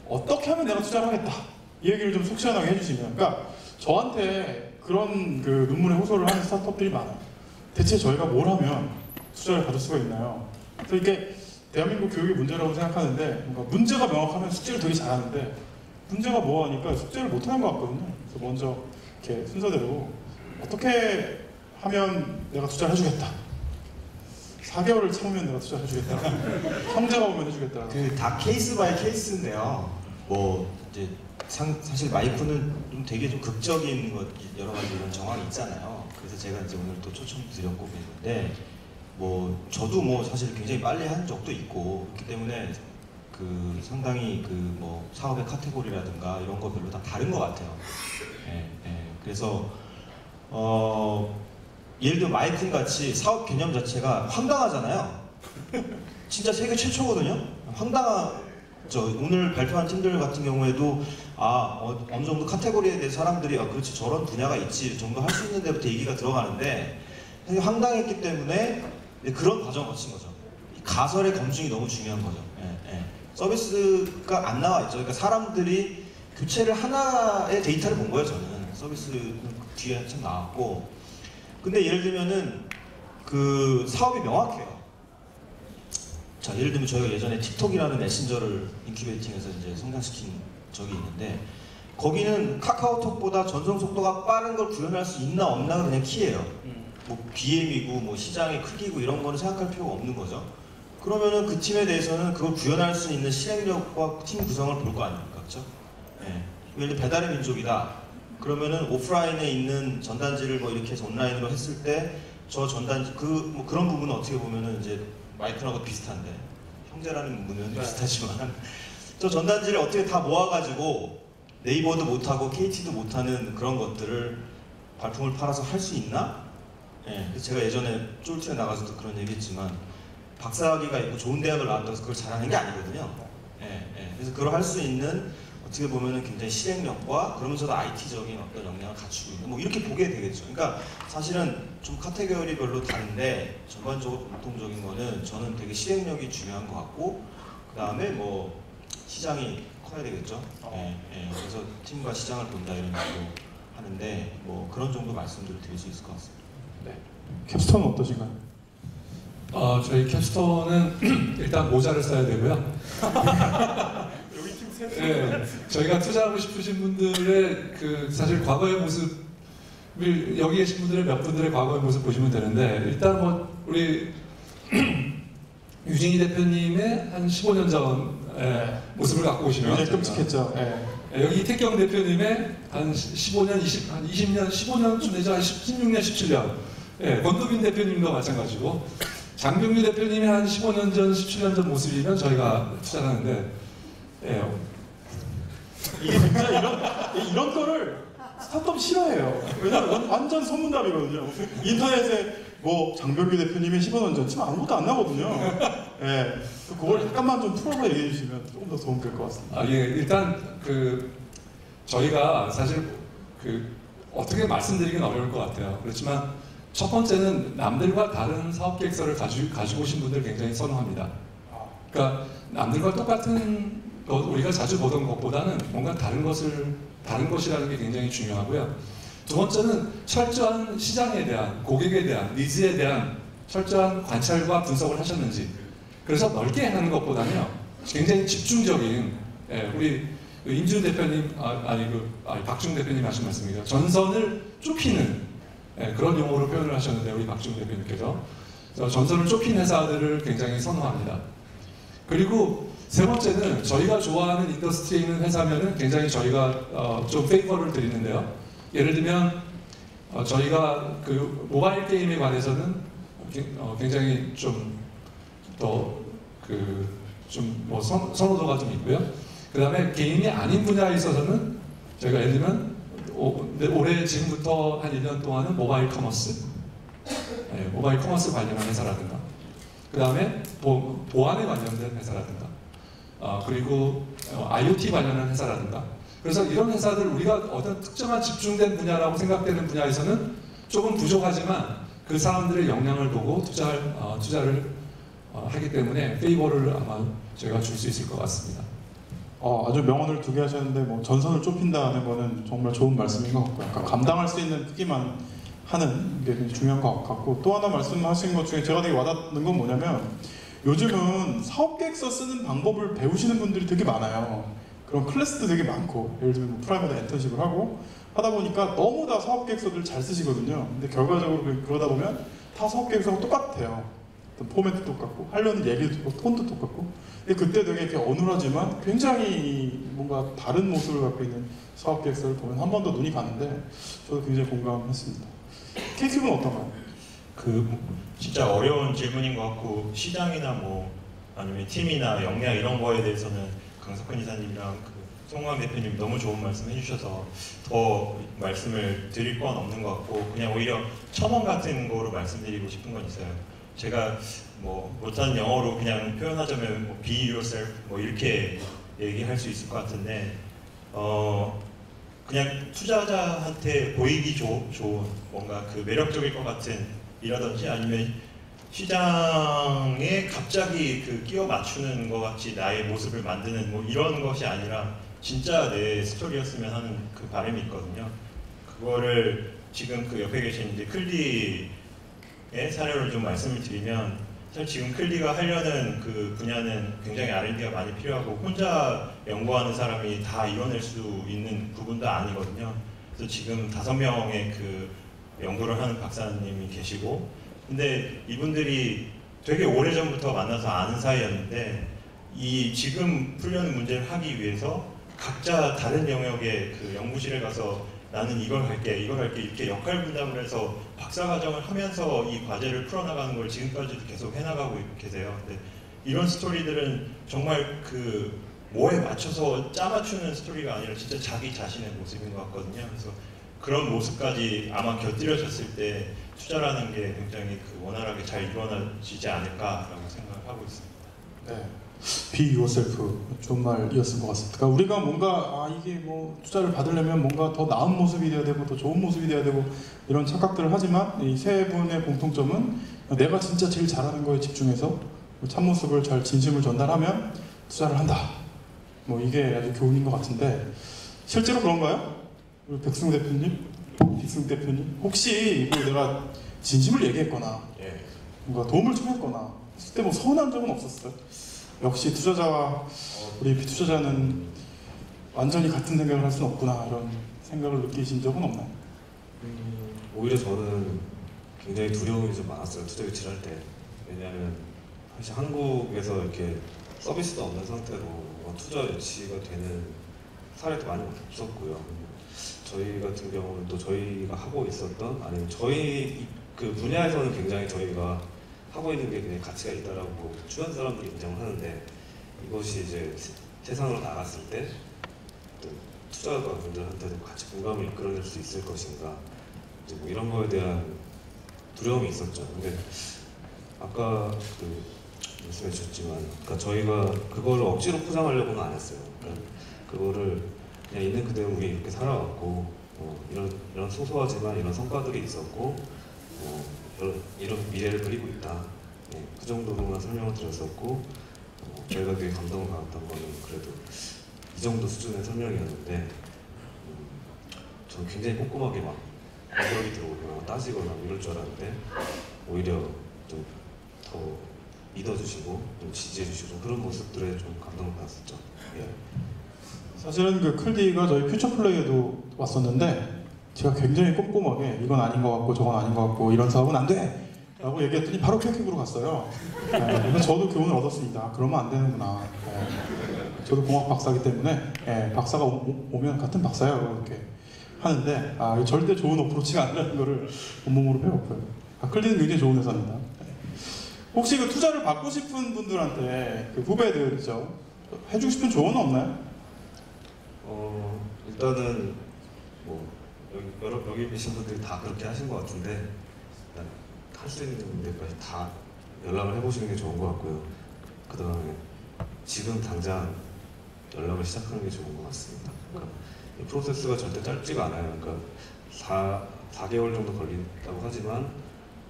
어떻게 하면 내가 투자를 하겠다 이 얘기를 좀 속 시원하게 해주시면, 그러니까 저한테 그런 그 눈물의 호소를 하는 스타트업들이 많아요. 대체 저희가 뭘 하면 투자를 받을 수가 있나요? 그래서 이게 대한민국 교육의 문제라고 생각하는데 뭔가 문제가 명확하면 숙제를 되게 잘하는데 문제가 뭐하니까 숙제를 못하는 것 같거든요. 그래서 먼저 이렇게 순서대로 어떻게 하면 내가 투자를 해주겠다. 4개월을 참으면 내가 투자를 해주겠다. 형제가 오면 해주겠다. 그 다 케이스 바이 케이스인데요. 뭐 이제 사실 마이쿠는 좀 되게 좀 극적인 것 여러 가지 이런 정황이 있잖아요. 그래서 제가 이제 오늘 또 초청 드렸고 그랬는데 뭐 저도 뭐 사실 굉장히 빨리 한 적도 있고 그렇기 때문에 그 상당히 그 뭐 사업의 카테고리라든가 이런 거 별로 다 다른 것 같아요. 그래서 예를 들어 마이쿤 같이 사업 개념 자체가 황당하잖아요. 진짜 세계 최초거든요. 황당하죠. 오늘 발표한 팀들 같은 경우에도 어느 정도 카테고리에 대해 사람들이 그렇지 저런 분야가 있지 정도 할 수 있는 데부터 얘기가 들어가는데 사실 황당했기 때문에 그런 과정을 거친 거죠. 가설의 검증이 너무 중요한 거죠. 서비스가 안 나와 있죠. 그러니까 사람들이 교체를 하나의 데이터를 본 거예요. 저는 서비스는 뒤에 한참 나왔고, 근데 예를 들면은 그 사업이 명확해요. 자, 예를 들면 저희가 예전에 틱톡이라는 메신저를 인큐베이팅해서 이제 성장시킨 적이 있는데 거기는 카카오톡보다 전송 속도가 빠른 걸 구현할 수 있나 없나가 그냥 키예요. 뭐 BM이고 뭐 시장의 크기고 이런 거는 생각할 필요가 없는 거죠. 그러면은 그 팀에 대해서는 그걸 구현할 수 있는 실행력과 팀 구성을 볼 거 아닙니까, 그렇죠? 예. 예를 들어 배달의 민족이다. 그러면은 오프라인에 있는 전단지를 뭐 이렇게 해서 온라인으로 했을 때 저 전단지 뭐 그런 부분은 어떻게 보면은 이제 마이크하고 비슷한데 형제라는 부분은 비슷하지만 저 전단지를 어떻게 다 모아가지고 네이버도 못하고 KT도 못하는 그런 것들을 발품을 팔아서 할 수 있나? 예. 그래서 제가 예전에 쫄티에 나가서도 그런 얘기했지만 박사학위가 있고 좋은 대학을 나왔다고 해서 그걸 잘하는 게 아니거든요. 예, 예. 그래서 그걸 할 수 있는 어떻게 보면은 굉장히 실행력과 그러면서도 IT적인 어떤 역량을 갖추고 있는 뭐 이렇게 보게 되겠죠. 그러니까 사실은 좀 카테고리별로 다른데 전반적으로 공통적인 거는 저는 되게 실행력이 중요한 것 같고 그 다음에 뭐 시장이 커야 되겠죠. 예, 예. 그래서 팀과 시장을 본다 이런 식으로 하는데 뭐 그런 정도 말씀드릴 수 있을 것 같습니다. 네. 캡스톤은 어떠신가요? 저희 캡스톤은 일단 모자를 써야 되고요. 여기 팀 셋. 네, 저희가 투자하고 싶으신 분들의 그 사실 과거의 모습을 여기 계신 분들의 몇 분들의 과거의 모습 보시면 되는데 일단 뭐 우리 유진희 대표님의 한 15년 전 모습을 갖고 오시면 굉장히 끔찍했죠. 예. 여기 이태경 대표님의 한 15년, 20년, 15년쯤 되죠. 한 16년, 17년. 예, 권도빈 대표님도 마찬가지고 장병규 대표님이 한 15년 전, 17년 전 모습이면 저희가 투자를 하는데 예. 이게 진짜 이런 거를 스타트업 싫어해요. 왜냐면 완전 소문답이거든요. 인터넷에 뭐 장병규 대표님의 15년 전 치면 아무것도 안 나거든요. 예. 그걸 잠깐만 좀 풀어서 얘기해 주시면 조금 더 도움 될 것 같습니다. 예, 일단 저희가 사실 어떻게 말씀드리긴 어려울 것 같아요. 그렇지만 첫 번째는 남들과 다른 사업 계획서를 가지고 오신 분들 굉장히 선호합니다. 그러니까 남들과 똑같은 우리가 자주 보던 것보다는 뭔가 다른 것이라는 게 굉장히 중요하고요. 두 번째는 철저한 시장에 대한, 고객에 대한, 니즈에 대한 철저한 관찰과 분석을 하셨는지. 그래서 넓게 하는 것보다는요, 굉장히 집중적인, 우리 임준 대표님, 박중 대표님 하신 말씀이죠. 전선을 좁히는 그런 용어로 표현을 하셨는데, 우리 박중 대표님께서. 전선을 좁힌 회사들을 굉장히 선호합니다. 그리고 세 번째는 저희가 좋아하는 인더스트리에 있는 회사면은 굉장히 저희가 좀 페이버를 드리는데요. 예를 들면 저희가 그 모바일 게임에 관해서는 굉장히 좀 더 뭐 선호도가 좀 있고요. 그 다음에 게임이 아닌 분야에 있어서는 저희가 예를 들면 올해 지금부터 한 1년 동안은 모바일 커머스 관련한 회사라든가 그 다음에 보안에 관련된 회사라든가 그리고 IoT 관련한 회사라든가 그래서 이런 회사들 우리가 어떤 특정한 집중된 분야라고 생각되는 분야에서는 조금 부족하지만 그 사람들의 역량을 보고 투자를 하기 때문에 페이버를 아마 저희가 줄 수 있을 것 같습니다. 아주 명언을 두 개 하셨는데 뭐 전선을 좁힌다는 거는 정말 좋은 말씀인 것 같고요. 그러니까 감당할 수 있는 크기만 하는 게 굉장히 중요한 것 같고 또 하나 말씀하신 것 중에 제가 되게 와닿는 건 뭐냐면 요즘은 사업계획서 쓰는 방법을 배우시는 분들이 되게 많아요. 그런 클래스도 되게 많고 예를 들면 프라이머드 엔터십을 하다 보니까 너무 다 사업계획서들 잘 쓰시거든요. 근데 결과적으로 그러다 보면 다 사업계획서가 똑같아요. 포맷도 똑같고 하려는 얘기도 똑같고 톤도 똑같고 근데 그때 되게 이렇게 어눌하지만 굉장히 뭔가 다른 모습을 갖고 있는 사업계획서를 보면 한 번 더 눈이 가는데 저도 굉장히 공감했습니다. KQ는 어떤가요? 진짜 어려운 질문인 것 같고 시장이나 뭐 아니면 팀이나 역량 이런 거에 대해서는 강석근 이사님이랑 송광 대표님 너무 좋은 말씀 해주셔서 더 말씀을 드릴 건 없는 것 같고 그냥 오히려 첨언 같은 거로 말씀드리고 싶은 건 있어요. 제가 뭐 못하는 영어로 그냥 표현하자면 뭐 be yourself 뭐 이렇게 얘기할 수 있을 것 같은데 그냥 투자자한테 보이기 좋은 뭔가 매력적일 것 같은 이라든지 아니면 시장에 갑자기 끼워 맞추는 것 같이 나의 모습을 만드는 뭐 이런 것이 아니라 진짜 내 스토리였으면 하는 그 바람이 있거든요. 그거를 지금 옆에 계신 이제 클디의 사례를 좀 말씀을 드리면 사실 지금 클디가 하려는 그 분야는 굉장히 R&D가 많이 필요하고 혼자 연구하는 사람이 다 이뤄낼 수 있는 부분도 아니거든요. 그래서 지금 5명의 연구를 하는 박사님이 계시고 근데 이분들이 되게 오래전부터 만나서 아는 사이였는데 이 지금 풀려는 문제를 하기 위해서 각자 다른 영역의 그 연구실에 가서 나는 이걸 할게 이렇게 역할 분담을 해서 박사과정을 하면서 이 과제를 풀어나가는 걸 지금까지도 계속 해나가고 계세요. 근데 이런 스토리들은 정말 그 뭐에 맞춰서 짜맞추는 스토리가 아니라 진짜 자기 자신의 모습인 것 같거든요. 그래서 그런 모습까지 아마 곁들여졌을 때 투자라는 게 굉장히 그 원활하게 잘 이루어지지 않을까라고 생각하고 있습니다. 네. Be yourself 좋은 말이었을 것 같습니다. 그러니까 우리가 뭔가 이게 뭐 투자를 받으려면 뭔가 더 나은 모습이 돼야 되고 더 좋은 모습이 돼야 되고 이런 착각들을 하지만 이 세 분의 공통점은 내가 진짜 제일 잘하는 거에 집중해서 참모습을 잘 진심을 전달하면 투자를 한다. 뭐 이게 아주 교훈인 것 같은데 실제로 그런가요? 우리 백승우 대표님, 빅승 대표님 혹시 내가 진심을 얘기했거나 뭔가 도움을 좀 했거나 그때 뭐 서운한 적은 없었어요? 역시 투자자와 우리 비투자자는 완전히 같은 생각을 할 수는 없구나 이런 생각을 느끼신 적은 없나요? 오히려 저는 굉장히 두려움이 좀 많았어요. 투자 유치를 할 때. 왜냐하면 사실 한국에서 이렇게 서비스도 없는 상태로 투자 유치가 되는 사례도 많이 없었고요. 저희 같은 경우는 또 저희가 하고 있었던 아니면 저희 그 분야에서는 굉장히 저희가 하고 있는 게 굉장히 가치가 있다라고 주변 사람들이 인정을 하는데 이것이 이제 세상으로 나갔을 때 투자가분들한테도 같이 공감을 이끌어낼 수 있을 것인가 이제 뭐 이런 거에 대한 두려움이 있었죠. 근데 아까 그 말씀해 주셨지만 그러니까 저희가 그거를 억지로 포장하려고는 안 했어요. 그러니까 그거를 그냥 있는 그대로 우리 이렇게 살아왔고 이런 소소하지만 이런 성과들이 있었고 이런 미래를 그리고 있다. 그 정도로만 설명을 드렸었고 저희가 되게 감동을 받았던 거는 그래도 이 정도 수준의 설명이었는데 저는 굉장히 꼼꼼하게 막 어려움이 들어오거나 따지거나 이럴 줄 알았는데 오히려 좀 더 믿어주시고 좀 지지해주시고 그런 모습들에 좀 감동을 받았었죠. 사실은 그 클디가 저희 퓨처플레이에도 왔었는데 제가 굉장히 꼼꼼하게 이건 아닌 것 같고 저건 아닌 것 같고 이런 사업은 안 돼! 라고 얘기했더니 바로 큐킥으로 갔어요. 그래서 저도 교훈을 얻었습니다. 그러면 안 되는구나. 저도 공학 박사이기 때문에 박사가 오면 같은 박사예요 이렇게 하는데 절대 좋은 어프로치가 아니라는 거를 온몸으로 배웠고요. 클디는 굉장히 좋은 회사입니다. 혹시 그 투자를 받고 싶은 분들한테 그 후배들이죠. 해주고 싶은 조언은 없나요? 일단은 뭐 여기 계신 분들이 다 그렇게 하신 것 같은데 일단 할 수 있는 데까지 다 연락을 해보시는 게 좋은 것 같고요. 그 다음에 지금 당장 연락을 시작하는 게 좋은 것 같습니다. 그러니까 이 프로세스가 절대 짧지가 않아요. 그러니까 4개월 정도 걸린다고 하지만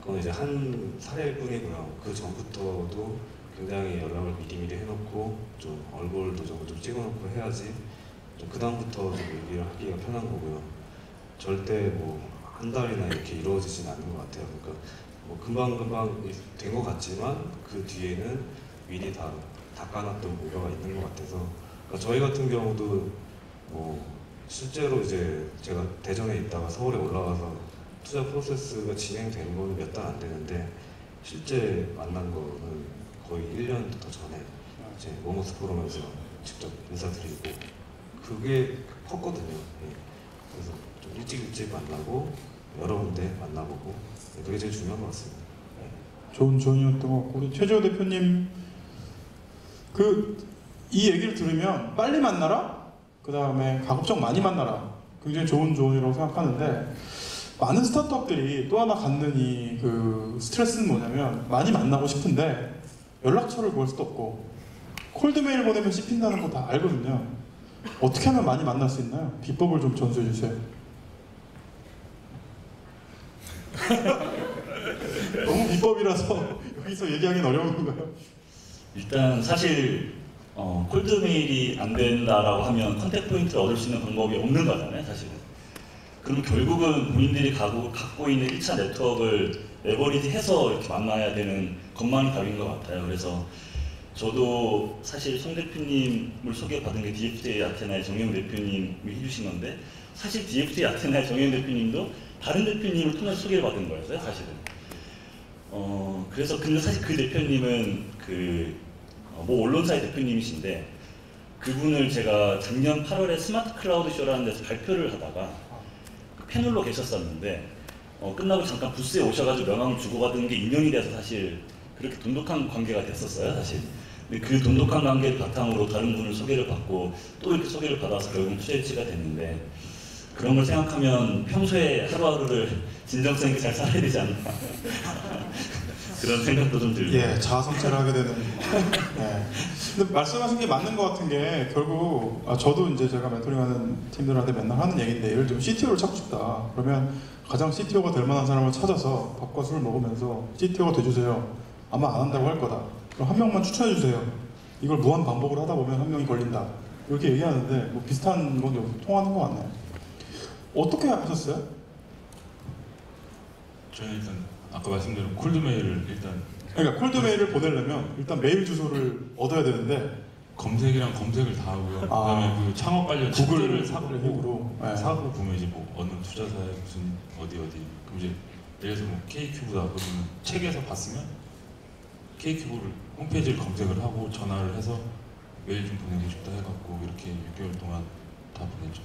그건 이제 한 사례일 뿐이고요. 그 전부터도 굉장히 연락을 미리미리 해놓고 좀 얼굴도 좀 찍어놓고 해야지 그 다음부터 좀 얘기를 하기가 편한 거고요. 절대 뭐 한 달이나 이렇게 이루어지진 않는 것 같아요. 그러니까 뭐 금방금방 된 것 같지만 그 뒤에는 미리 다 닦아놨던 목표가 있는 것 같아서 그러니까 저희 같은 경우도 뭐 실제로 이제 제가 대전에 있다가 서울에 올라가서 투자 프로세스가 진행된 거는 몇 달 안 되는데 실제 만난 거는 거의 1년 더 전에 이제 모모스 포럼에서 직접 인사드리고 그게 컸거든요. 그래서 좀 일찍 만나고 여러 군데 만나보고 그게 제일 중요한 것 같습니다. 좋은 조언이었던 것 같고 우리 최재호 대표님 이 얘기를 들으면 빨리 만나라 그 다음에 가급적 많이 만나라 굉장히 좋은 조언이라고 생각하는데 많은 스타트업들이 또 하나 갖는 이 그 스트레스는 뭐냐면 많이 만나고 싶은데 연락처를 구할 수도 없고 콜드메일 보내면 씹힌다는 거 다 알거든요. 어떻게 하면 많이 만날 수 있나요? 비법을 좀 전수해 주세요. 너무 비법이라서 여기서 얘기하기는 어려운 건가요? 일단 사실 콜드메일이 안 된다라고 하면 컨택 포인트를 얻을 수 있는 방법이 없는 거잖아요, 사실은. 그럼 결국은 본인들이 갖고 있는 1차 네트워크를 레버리지해서 이렇게 만나야 되는 것만이 답인 것 같아요. 그래서 저도 사실 송 대표님을 소개받은 게 DFJ 아테나의 정영 대표님이 해주신 건데 사실 DFJ 아테나의 정영 대표님도 다른 대표님을 통해서 소개를 받은 거였어요, 사실은. 그래서 근데 사실 그 대표님은 뭐 언론사의 대표님이신데 그분을 제가 작년 8월에 스마트 클라우드 쇼라는 데서 발표를 하다가 그 패널로 계셨었는데 끝나고 잠깐 부스에 오셔가지고 명함을 주고받은 게 인연이 돼서 사실 그렇게 돈독한 관계가 됐었어요, 사실. 근데 그 돈독한 관계를 바탕으로 다른 분을 소개를 받고 또 이렇게 소개를 받아서 결국 투자일치가 됐는데 그런 걸 생각하면 평소에 하루하루를 진정성 있게 잘 살아야 되지 않나 그런 생각도 좀 들고. 예, 자아성찰을 하게 되는. 네. 근데 말씀하신 게 맞는 것 같은 게 결국 저도 이제 제가 멘토링하는 팀들한테 맨날 하는 얘기인데 예를 들면 CTO를 찾고 싶다. 그러면 가장 CTO가 될 만한 사람을 찾아서 밥과 술을 먹으면서 CTO가 돼주세요. 아마 안 한다고 할 거다. 그럼 한 명만 추천해 주세요. 이걸 무한 반복을 하다 보면 한 명이 걸린다. 이렇게 얘기하는데 뭐 비슷한 건 좀 통하는 것 같네요. 어떻게 하셨어요? 저는 일단 아까 말씀드린 콜드메일을 일단 그러니까 콜드메일을 보내려면 일단 메일 주소를 얻어야 되는데 검색이랑 검색을 다 하고요. 그다음에 그 창업 관련 구글을 책들을 사고 힘으로 사고 보면 이제 뭐 어느 투자사에 무슨 어디 그럼 이제 예를 들어서 뭐 K큐브다 그러면 책에서 봤으면 K큐브를 홈페이지를 검색을 하고 전화를 해서 메일 좀 보내기 싶다 해갖고 이렇게 6개월 동안 다 보냈죠.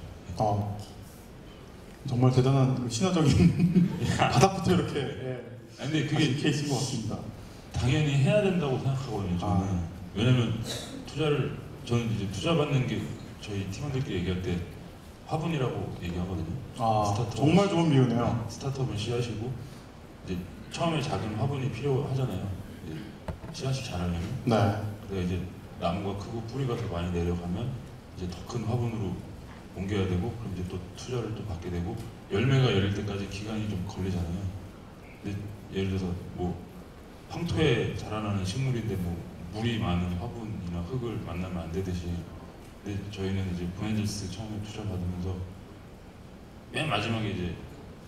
정말 대단한 신화적인 바닥부터 이렇게 근데 그게 케이스인 것 같습니다. 당연히 해야 된다고 생각하거든요. 저는 왜냐면 저는 이제 투자 받는 게 저희 팀원들끼리 얘기할 때 화분이라고 얘기하거든요. 정말 좋은 비유네요. 스타트업은 씨앗이고 이제 처음에 작은 화분이 필요하잖아요. 씨앗이 자라려면. 네. 그래서 이제 나무가 크고 뿌리가 더 많이 내려가면 이제 더 큰 화분으로 옮겨야 되고 그럼 이제 또 투자를 또 받게 되고 열매가 열릴 때까지 기간이 좀 걸리잖아요. 근데 예를 들어서 뭐 황토에 자라나는 식물인데 뭐 물이 많은 화분이나 흙을 만나면 안 되듯이 근데 저희는 이제 브론젤스 처음에 투자 받으면서 맨 마지막에 이제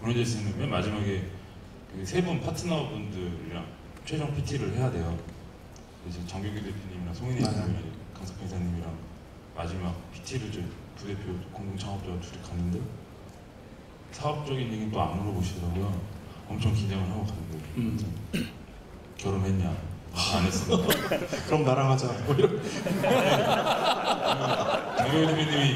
브론젤스는 맨 마지막에 그 세 분 파트너분들이랑 최종 PT를 해야 돼요. 그래서 정규기 대표님이랑 송인희 대표님이랑 강석평 이사님이랑 마지막 PT를 저 두 대표 공동 창업자가 둘이 갔는데 사업적인 얘기는 또 안 물어보시더라고요. 엄청 긴장을 하고 갔는데 결혼했냐? 안 했어. 그럼 나랑 하자. 정규기 대표님이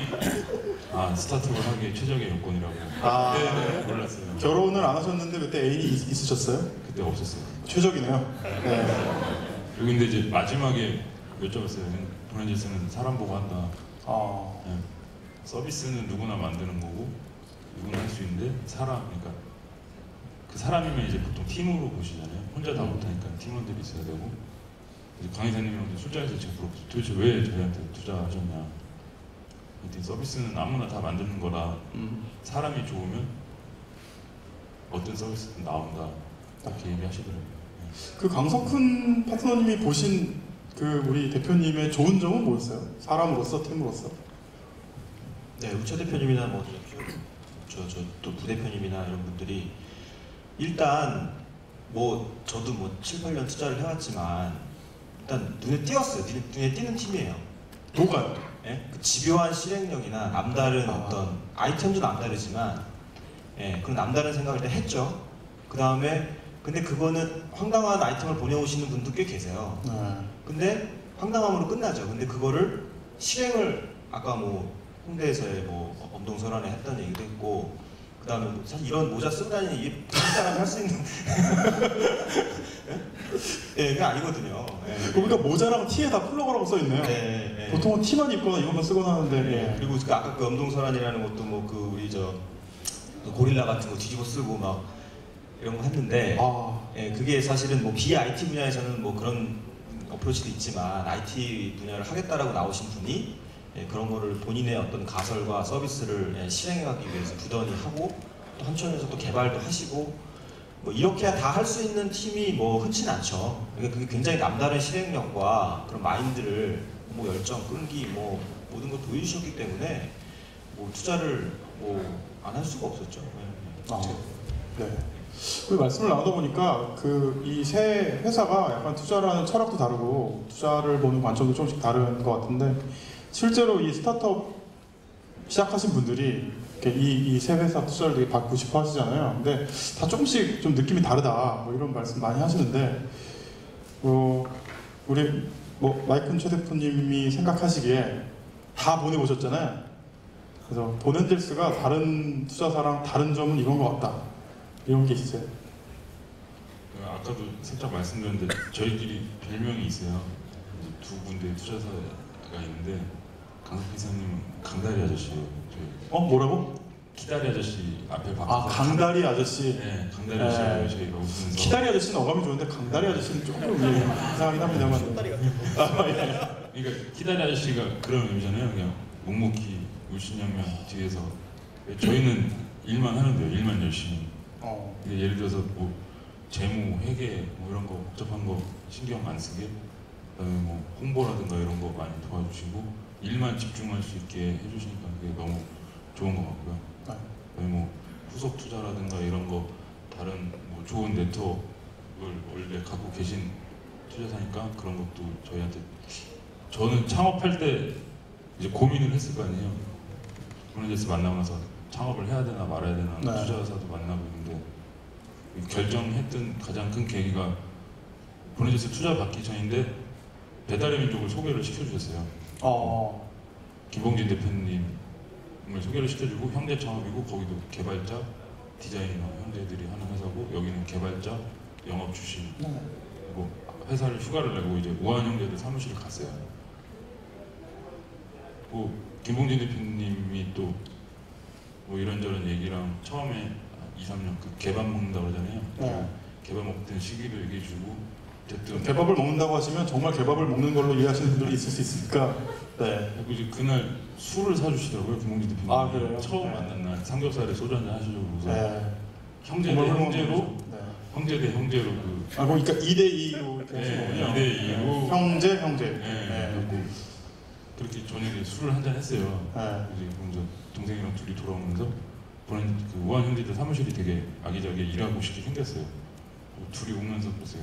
스타트업을 하기에 최적의 요건이라고. 그때 몰랐어요. 결혼을 안 하셨는데 그때 애인이 있으셨어요? 그때 없었어요. 최적이네요. 네. 그리고 근데 이제 마지막에 여쭤봤어요. 브론젤스는 사람 보고 한다. 네. 서비스는 누구나 만드는 거고 누구나 할 수 있는데 그러니까 그 사람이면 이제 보통 팀으로 보시잖아요. 혼자 다 못하니까 팀원들이 있어야 되고 이제 강 이사님이랑 술자리에서 제가 물어봤어요. 도대체 왜 저희한테 투자하셨냐. 그랬더니 서비스는 아무나 다 만드는 거라 사람이 좋으면 어떤 서비스든 나온다. 이렇게 얘기하시더라고요. 그 강석훈 파트너님이 보신 그 우리 대표님의 좋은 점은 뭐였어요? 사람으로서, 팀으로서? 네, 우철 대표님이나 뭐 또 부대표님이나 이런 분들이 일단 뭐 저도 뭐 7, 8년 투자를 해왔지만 일단 눈에 띄었어요. 눈에 띄는 팀이에요. 뭐가요? 예? 그 집요한 실행력이나 남다른 어떤 아이템도 남다르지만 그런 남다른 생각을 일단 했죠. 그 다음에 근데 그거는 황당한 아이템을 보내오시는 분도 꽤 계세요. 근데 황당함으로 끝나죠. 근데 그거를 실행을 아까 뭐 홍대에서의 뭐 엄동설안에 했다는 얘기도 했고 그 다음에 사실 이런 모자 쓰고 다니는 이게 다른 사람이 할 수 있는 그게 아니거든요. 그러니까 모자랑 티에 다 플러그라고 써있네요. 보통은 티만 입거나 이것만 쓰거나 하는데 그리고 아까 그 엄동설안이라는 것도 뭐 그 우리 고릴라 같은 거 뒤집어 쓰고 막 이런 거 했는데 그게 사실은 뭐 BIT 분야에서는 뭐 그런 어프로치도 있지만 IT 분야를 하겠다라고 나오신 분이 그런 거를 본인의 어떤 가설과 서비스를 실행하기 위해서 부단히 하고 또 한편에서 또 개발도 하시고 뭐 이렇게 다 할 수 있는 팀이 뭐 흔치는 않죠. 그러니까 그게 굉장히 남다른 실행력과 그런 마인드를 뭐 열정, 끈기 뭐 모든 걸 보여주셨기 때문에 뭐 투자를 뭐 안 할 수가 없었죠. 네. 그 말씀을 나누다 보니까 이 세 회사가 약간 투자라는 철학도 다르고 투자를 보는 관점도 조금씩 다른 것 같은데 실제로 이 스타트업 시작하신 분들이 이 세 회사 투자를 되게 받고 싶어 하시잖아요. 근데 다 조금씩 좀 느낌이 다르다 뭐 이런 말씀 많이 하시는데 우리 마이큰 최 대표님이 생각하시기에 다 보내보셨잖아요. 그래서 돈엔젤스가 다른 투자사랑 다른 점은 이런 것 같다 이런 게 있어요. 아까도 살짝 말씀드렸는데 저희끼리 별명이 있어요. 두 군데 투자사가 있는데 강석 기사님은 강다리 아저씨예요. 뭐라고? 키다리 아저씨 앞에 바꿔서 아 강다리 아저씨. 네, 강다리 아저씨 저희가 웃으면서 키다리 아저씨는 어감이 좋은데 강다리 아저씨는 조금 이상하긴 합니다만. 그러니까 키다리 아저씨가 그런 의미잖아요. 그냥 묵묵히 물신양면 뒤에서 저희는 일만 하는데요. 일만 열심히. 근데 예를 들어서 뭐 재무, 회계 뭐 이런 거 복잡한 거 신경 안 쓰게 그다음에 뭐 홍보라든가 이런 거 많이 도와주시고 일만 집중할 수 있게 해주시니까 그게 너무 좋은 것 같고요. 그다음에 뭐 후속 투자라든가 이런 거 다른 뭐 좋은 네트워크를 원래 갖고 계신 투자사니까 그런 것도 저희한테 저는 창업할 때 이제 고민을 했을 거 아니에요. 돈엔젤스 만나고 나서 창업을 해야 되나 말아야 되나 투자사도 만나고 있는데 결정했던 가장 큰 계기가 돈엔젤스 투자 받기 전인데 배달의 민족을 소개를 시켜주셨어요. 김봉진 대표님을 소개를 시켜주고 형제 창업이고 거기도 개발자, 디자이너 형제들이 하는 회사고 여기는 개발자, 영업 출신 그리고 회사를 휴가를 내고 이제 우한 형제들 사무실을 갔어요. 김봉진 대표님이 또 뭐 이런저런 얘기랑 처음에 2, 3년 그 개밥 먹는다고 그러잖아요. 개밥 먹던 시기를 얘기해주고 어쨌든 개밥을 먹는다고 하시면 정말 개밥을 먹는 걸로 이해하시는 분들이 있을 수 있으니까 그리고 이제 그날 술을 사주시더라고요. 김봉진 대표님. 그래요? 처음 만난 날 삼겹살에 소주 한잔 하시려고 그래서 형제 대 정말 형제로 형제 대 형제로 그러니까 2대2로 2대2로 형제 그리고 그렇게 저녁에 술을 한잔 했어요. 이제 먼저 동생이랑 둘이 돌아오면서 보는 그 우한 형제들 사무실이 되게 아기자기하게 일하고 싶게 생겼어요. 둘이 오면서 그랬어요.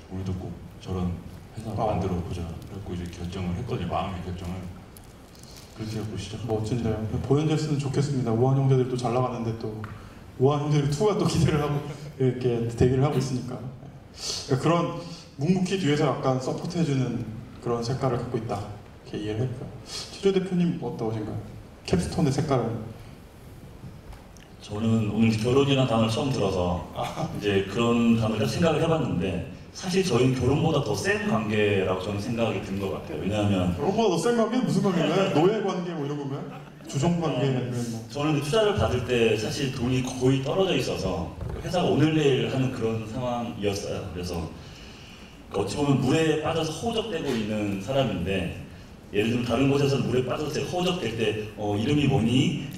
우리도 꼭 저런 회사 만들어 보자. 그래갖고 이제 결정을 했거든요. 마음의 결정을 그렇게 하고 시작. 멋진데요. 보현젤스는 좋겠습니다. 우한 형제들도 잘 나갔는데 또 우한 형제들 2가 또 기대를 하고 이렇게 대기를 하고 있으니까 그런 묵묵히 뒤에서 약간 서포트해주는 그런 색깔을 갖고 있다. 이렇게 이해를 했고요. 최재 대표님 어떠신가요? 캡스톤의 색깔은? 저는 오늘 결혼이라는 단어를 처음 들어서 이제 그런 단어를 생각을 해봤는데 사실 저희는 결혼보다 더 센 관계라고 저는 생각이 든 것 같아요. 왜냐하면 결혼보다 더 센 관계는 무슨 관계인가요? 노예 관계 뭐 이런 건가요? 주종 관계 아니면 뭐? 저는 투자를 받을 때 사실 돈이 거의 떨어져 있어서 회사가 오늘 내일 하는 그런 상황이었어요. 그래서 어찌 보면 물에 빠져서 허우적대고 있는 사람인데 예를 들면 다른 곳에서 물에 빠져서 제가 허우적댈 때 이름이 뭐니?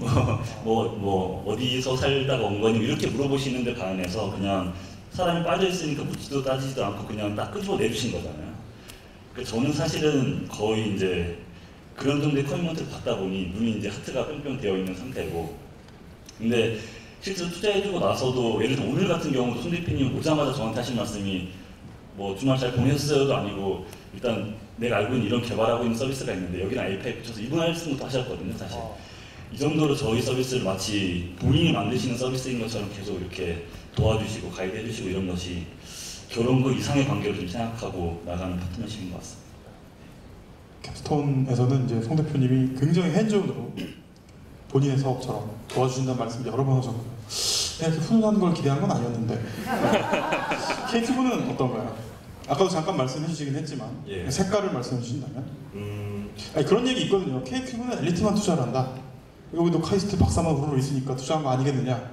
어디서 살다가 온 거니? 이렇게 물어보시는데 반해서 그냥 사람이 빠져있으니까 묻지도 따지지도 않고 그냥 딱 끄집어 내주신 거잖아요. 그러니까 저는 사실은 거의 이제 그런 정도의 커미먼트를 받다 보니 눈이 이제 하트가 뿅뿅 되어 있는 상태고 근데 실제로 투자해주고 나서도 예를 들어 오늘 같은 경우도 손 대표님 오자마자 저한테 하신 말씀이 뭐 주말 잘 보냈어요도 아니고 일단 내가 알고 있는 이런 개발하고 있는 서비스가 있는데 여기는 API 붙여서 이분 말씀부터 하셨거든요. 사실 이 정도로 저희 서비스를 마치 본인이 만드시는 서비스인 것처럼 계속 이렇게 도와주시고 가이드 해주시고 이런 것이 결혼과 이상의 관계로 좀 생각하고 나가는 파트너십인 것 같습니다. 캡스톤에서는 이제 송 대표님이 굉장히 핸즈온으로 본인의 사업처럼 도와주신다는 말씀 여러 번 하셨고요. 이렇게 훈훈한 걸 기대한 건 아니었는데 KTV는 어떤가요? 아까도 잠깐 말씀해 주시긴 했지만 색깔을 말씀해 주신다면 아니, 그런 얘기 있거든요. KTV는 엘리트만 투자를 한다. 여기도 카이스트 박사만 우르르 있으니까 투자한 거 아니겠느냐.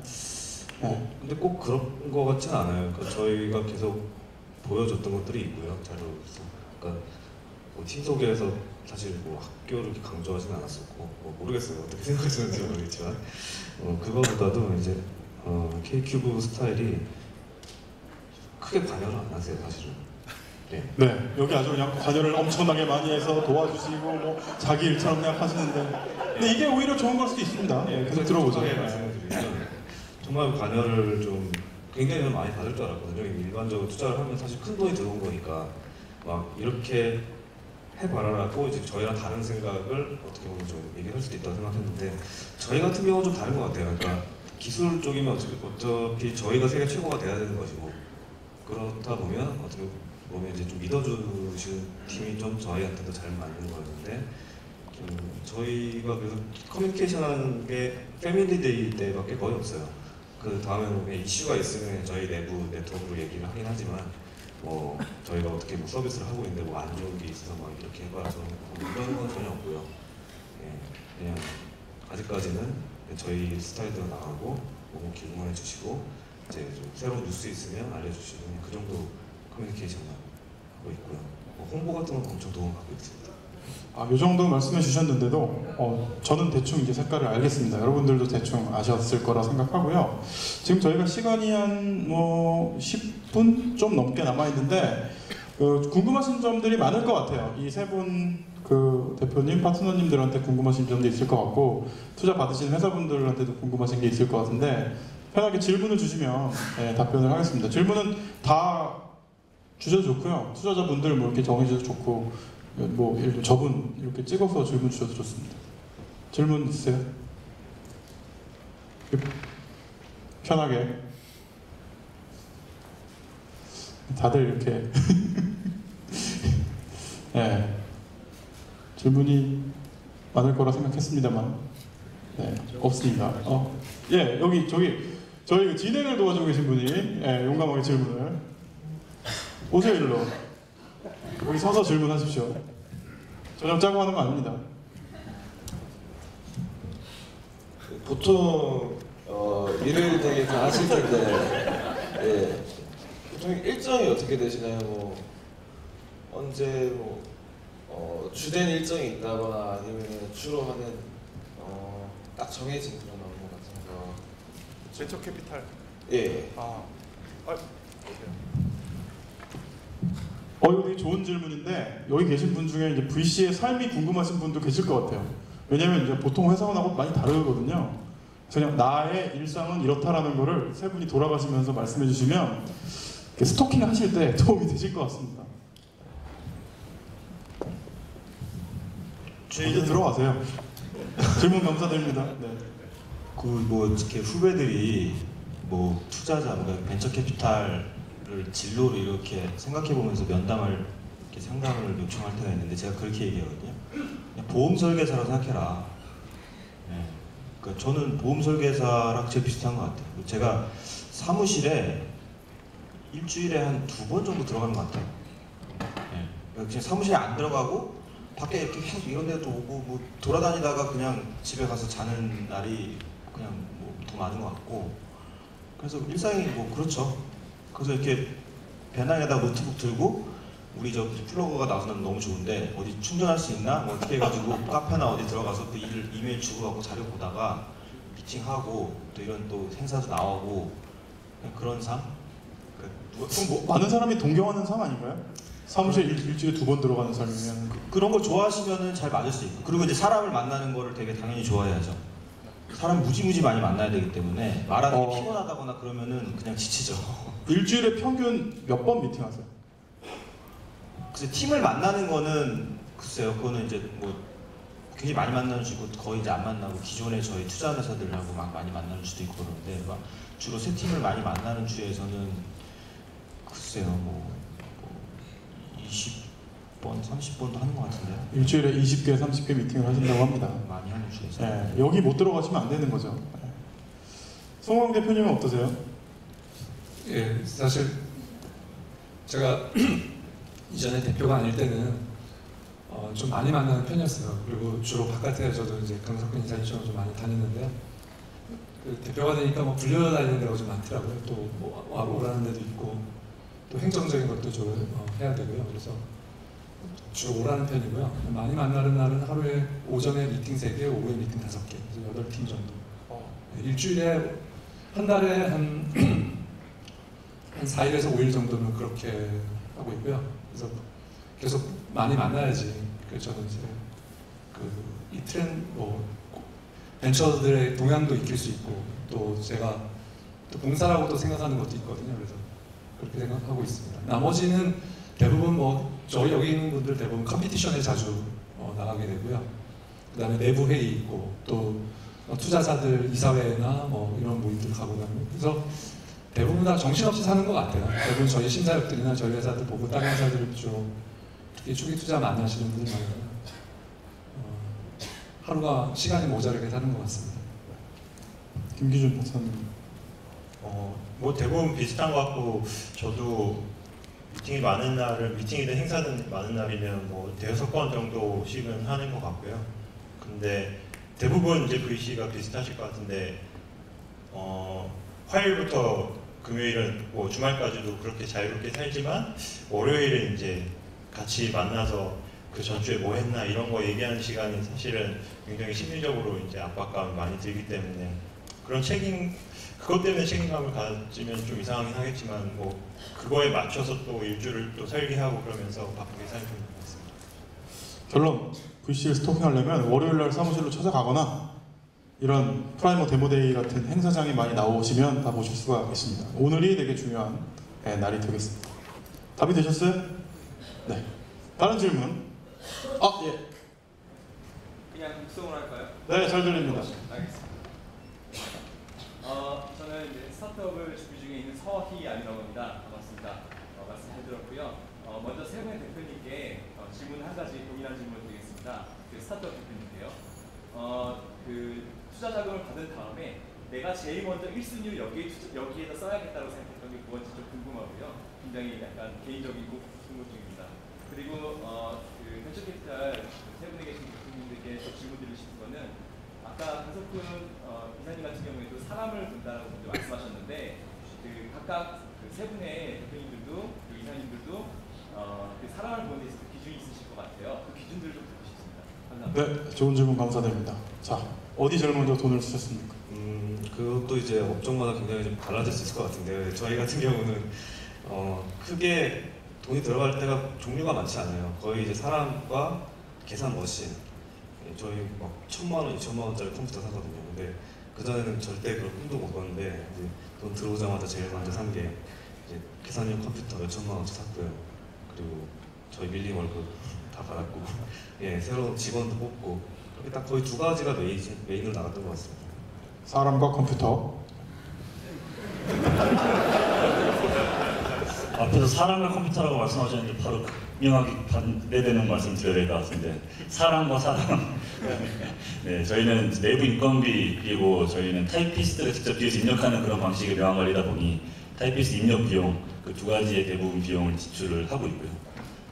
근데 꼭 그런 거 같진 않아요. 그러니까 저희가 계속 보여줬던 것들이 있고요. 자료로서. 그러니까 뭐 팀 소개에서 사실 뭐 학교를 이렇게 강조하지는 않았었고 뭐 모르겠어요. 어떻게 생각하시는지 모르겠지만 그거보다도 이제 K큐브 스타일이 크게 관여를 안 하세요, 사실은. 네, 여기 아주 그냥 관여를 엄청나게 많이 해서 도와주시고 뭐 자기 일처럼 생각하시는데 근데 이게 오히려 좋은 걸 수도 있습니다. 계속 들어보죠. 정말 관여를 좀 굉장히 많이 받을 줄 알았거든요. 일반적으로 투자를 하면 사실 큰 돈이 들어온 거니까 막 이렇게 해봐라라고 이제 저희랑 다른 생각을 어떻게 보면 좀 얘기할 수도 있다고 생각했는데 저희 같은 경우는 좀 다른 것 같아요. 그러니까 기술 쪽이면 어차피 저희가 세계 최고가 돼야 되는 것이고 그렇다 보면 어떻게 보면 이제 좀 믿어주시는 팀이 좀 저희한테도 잘 맞는 거였는데 저희가 그래서 커뮤니케이션하는 게 패밀리데이 때밖에 거의 없어요. 그 다음에 뭐 이슈가 있으면 저희 내부 네트워크로 얘기를 하긴 하지만 뭐 저희가 어떻게 뭐 서비스를 하고 있는데 뭐 안 좋은 게 있어서 막 이렇게 해봐서 이런 건 전혀 없고요. 예, 그냥 아직까지는 저희 스타일대로 나가고 너무 응원해 주시고 이제 좀 새로운 뉴스 있으면 알려주시는 그 정도 커뮤니케이션을 하고 있고요. 뭐 홍보 같은 건 엄청 도움받고 있습니다. 요 정도 말씀해 주셨는데도 저는 대충 이제 색깔을 알겠습니다. 여러분들도 대충 아셨을 거라 생각하고요. 지금 저희가 시간이 한 뭐 10분 좀 넘게 남아 있는데 궁금하신 점들이 많을 것 같아요. 이 세 분 그 대표님, 파트너님들한테 궁금하신 점도 있을 것 같고 투자 받으신 회사분들한테도 궁금하신 게 있을 것 같은데 편하게 질문을 주시면 답변을 하겠습니다. 질문은 다 주셔도 좋고요. 투자자분들 뭐 이렇게 정해주셔도 좋고 뭐 예를 들어 저분 이렇게 찍어서 질문 주셔도 좋습니다. 질문 있으세요? 편하게 다들 이렇게 네. 질문이 많을 거라 생각했습니다만 네, 없습니다. 예, 여기 저희 진행을 도와주고 계신 분이 용감하게 질문을 오세요 일로. 여기 서서 질문하십시오. 전혀 짜고 하는 거 아닙니다. 보통 일을 되게 다 하실 텐데 예. 보통 일정이 어떻게 되시나요? 뭐 언제 뭐 주된 일정이 있다거나 아니면 주로 하는 딱 정해진 그런 업무 같은 거. 벤처 캐피탈. 예. 이거 되게 좋은 질문인데 여기 계신 분 중에 이제 VC의 삶이 궁금하신 분도 계실 것 같아요. 왜냐면 이제 보통 회사원하고 많이 다르거든요. 그냥 나의 일상은 이렇다라는 거를 세 분이 돌아가시면서 말씀해 주시면 스토킹 하실 때 도움이 되실 것 같습니다. 이제 들어가세요. 질문 감사드립니다. 네. 그 뭐 이렇게 후배들이 뭐 투자자, 그러니까 벤처 캐피탈을 진로로 이렇게 생각해 보면서 면담을 이렇게 상담을 요청할 때가 있는데 제가 그렇게 얘기하거든요. 그냥 보험 설계사라고 생각해라. 네. 그러니까 저는 보험 설계사랑 제일 비슷한 것 같아요. 제가 사무실에 일주일에 한 2번 정도 들어가는 것 같아요. 네. 그냥 사무실에 안 들어가고 밖에 이렇게 계속 이런 데도 오고 뭐 돌아다니다가 그냥 집에 가서 자는 날이 그냥 뭐 더 많은 것 같고 그래서 일상이 뭐 그렇죠. 그래서 이렇게 배낭에다 노트북 들고 우리 저 플러그가 나와서는 너무 좋은데 어디 충전할 수 있나? 뭐 어떻게 해가지고 카페나 어디 들어가서 그 이메일 주고받고 자료 보다가 미팅하고 또 이런 또 행사도 나오고 그냥 그런 삶? 그럼 뭐 많은 사람이 동경하는 삶 아닌가요? 사무실에 일주일에 2번 들어가는 삶이면 그런 거 좋아하시면은 잘 맞을 수 있고 그리고 이제 사람을 만나는 거를 되게 당연히 좋아해야죠. 사람 무지무지 많이 만나야 되기 때문에 말하는 게 피곤하다거나 그러면은 그냥 지치죠. 일주일에 평균 몇 번 미팅하세요? 그래서 팀을 만나는 거는 글쎄요, 그거는 이제 뭐 굉장히 많이 만나는 주고 거의 이제 안 만나고 기존에 저희 투자 회사들하고 막 많이 만나는 주도 있고 그러는데 막 주로 세 팀을 많이 만나는 주에서는 글쎄요, 뭐 20번, 30번도 하는 것 같은데요. 일주일에 20개, 30개 미팅을 하신다고 합니다. 많이 하는 주에서. 네, 여기 못 들어가시면 안 되는 거죠. 네. 송광 대표님은 어떠세요? 예, 사실 제가 이전에 대표가 아닐 때는 좀 많이 만나는 편이었어요. 그리고 주로 바깥에 저도 이제 강석근 이사 일정을 좀 많이 다녔는데요. 그 대표가 되니까 뭐 불려다니는 데가 좀 많더라고요. 또 오라는 데도 있고 또 행정적인 것도 좀 해야 되고요. 그래서 주로 오라는 편이고요. 많이 만나는 날은 하루에 오전에 미팅 3개, 오후에 미팅 5개, 그래서 8팀 정도. 일주일에 한 달에 한 4일에서 5일 정도는 그렇게 하고 있고요. 그래서 계속 많이 만나야지. 그래서 저는 이제 이 트렌드 벤처들의 동향도 익힐 수 있고 또 제가 또 봉사라고 또 생각하는 것도 있거든요. 그래서 그렇게 생각하고 있습니다. 나머지는 대부분 뭐 저희 여기 있는 분들 대부분 컴피티션에 자주 나가게 되고요. 그다음에 내부 회의 있고 또 투자자들 이사회나 뭐 이런 모임들 가고 나면 그래서 대부분 다 정신없이 사는 것 같아요. 대부분 저희 심사역들이나 저희 회사들 보고 다른 회사들 좀 특히 초기 투자 많이 하시는 분들 많아요. 하루가 시간이 모자르게 사는 것 같습니다. 김기준 박사님. 뭐 대부분 비슷한 것 같고 저도 미팅이 많은 날을 미팅이든 행사든 많은 날이면 뭐 대여섯 건 정도씩은 하는 것 같고요. 근데 대부분 이제 VC가 비슷하실 것 같은데 화요일부터 금요일은 뭐 주말까지도 그렇게 자유롭게 살지만 월요일은 이제 같이 만나서 그 전주에 뭐 했나 이런 거 얘기하는 시간이 사실은 굉장히 심리적으로 이제 압박감이 많이 들기 때문에 그런 그것 때문에 책임감을 가지면 좀 이상하긴 하겠지만 뭐 그거에 맞춰서 또 일주를 또 설계하고 그러면서 바쁘게 살고 있는 것 같습니다. 결론, VC를 스토킹하려면 월요일날 사무실로 찾아가거나 이런 프라이머 데모데이 같은 행사장에 많이 나오시면 다 보실 수가 있습니다. 오늘이 되게 중요한 날이 되겠습니다. 답이 되셨어요? 네. 다른 질문? 예. 그냥 국성으로 할까요? 네, 잘 들립니다. 알겠습니다. 저는 이제 스타트업을 준비 중에 있는 서희안이라고 합니다. 반갑습니다. 말씀 잘 들었고요. 먼저 세 분의 대표님께 질문 한 가지 동일한 질문을 드리겠습니다. 그 스타트업 대표님께요. 그 투자 자금을 받은 다음에 내가 제일 먼저 1순위를 여기에다 써야겠다고 생각했던 게 뭔지 좀 궁금하고요. 굉장히 약간 개인적이고 궁금증입니다. 그리고 그 벤처캐피탈 세 분에 계신 대표님들께 질문 드리고 싶은 거는 아까 한석훈 이사님 같은 경우에도 사람을 본다라고 먼저 말씀하셨는데 그 각각 그 세 분의 대표님들도 그 이사님들도 그 사람을 보는 데 있어서 기준이 있으실 것 같아요. 그 기준들을 좀 듣고 싶습니다. 감사합니다. 네, 좋은 질문 감사드립니다. 자, 어디 제일 먼저 돈을 쓰셨습니까? 그것도 이제 업종마다 굉장히 좀 달라질 수 있을 것 같은데요. 저희 같은 경우는 크게 돈이 들어갈 때가 종류가 많지 않아요. 거의 이제 사람과 계산 머신. 저희 막 1,000만 원, 2,000만 원짜리 컴퓨터 사거든요. 근데 그 전에는 절대 그런 꿈도 못 꿨는데 이제 돈 들어오자마자 제일 먼저 산 게 계산용 컴퓨터 몇 천만 원치 샀고요. 그리고 저희 밀린 월급 다 받았고, 새로운 직원도 뽑고 그렇게 딱 거의 두 가지가 메인으로 나갔던 것 같습니다. 사람과 컴퓨터. 앞에서 사람과 컴퓨터라고 말씀하셨는데 바로 극명하게 반대되는 말씀 드려야 될 것 같은데 사람과 사람. 네, 저희는 내부 인건비 그리고 저희는 타이피스트를 직접 뒤에서 입력하는 그런 방식의 명함관리다 보니 타이피스트 입력 비용 그 두 가지의 대부분 비용을 지출을 하고 있고요.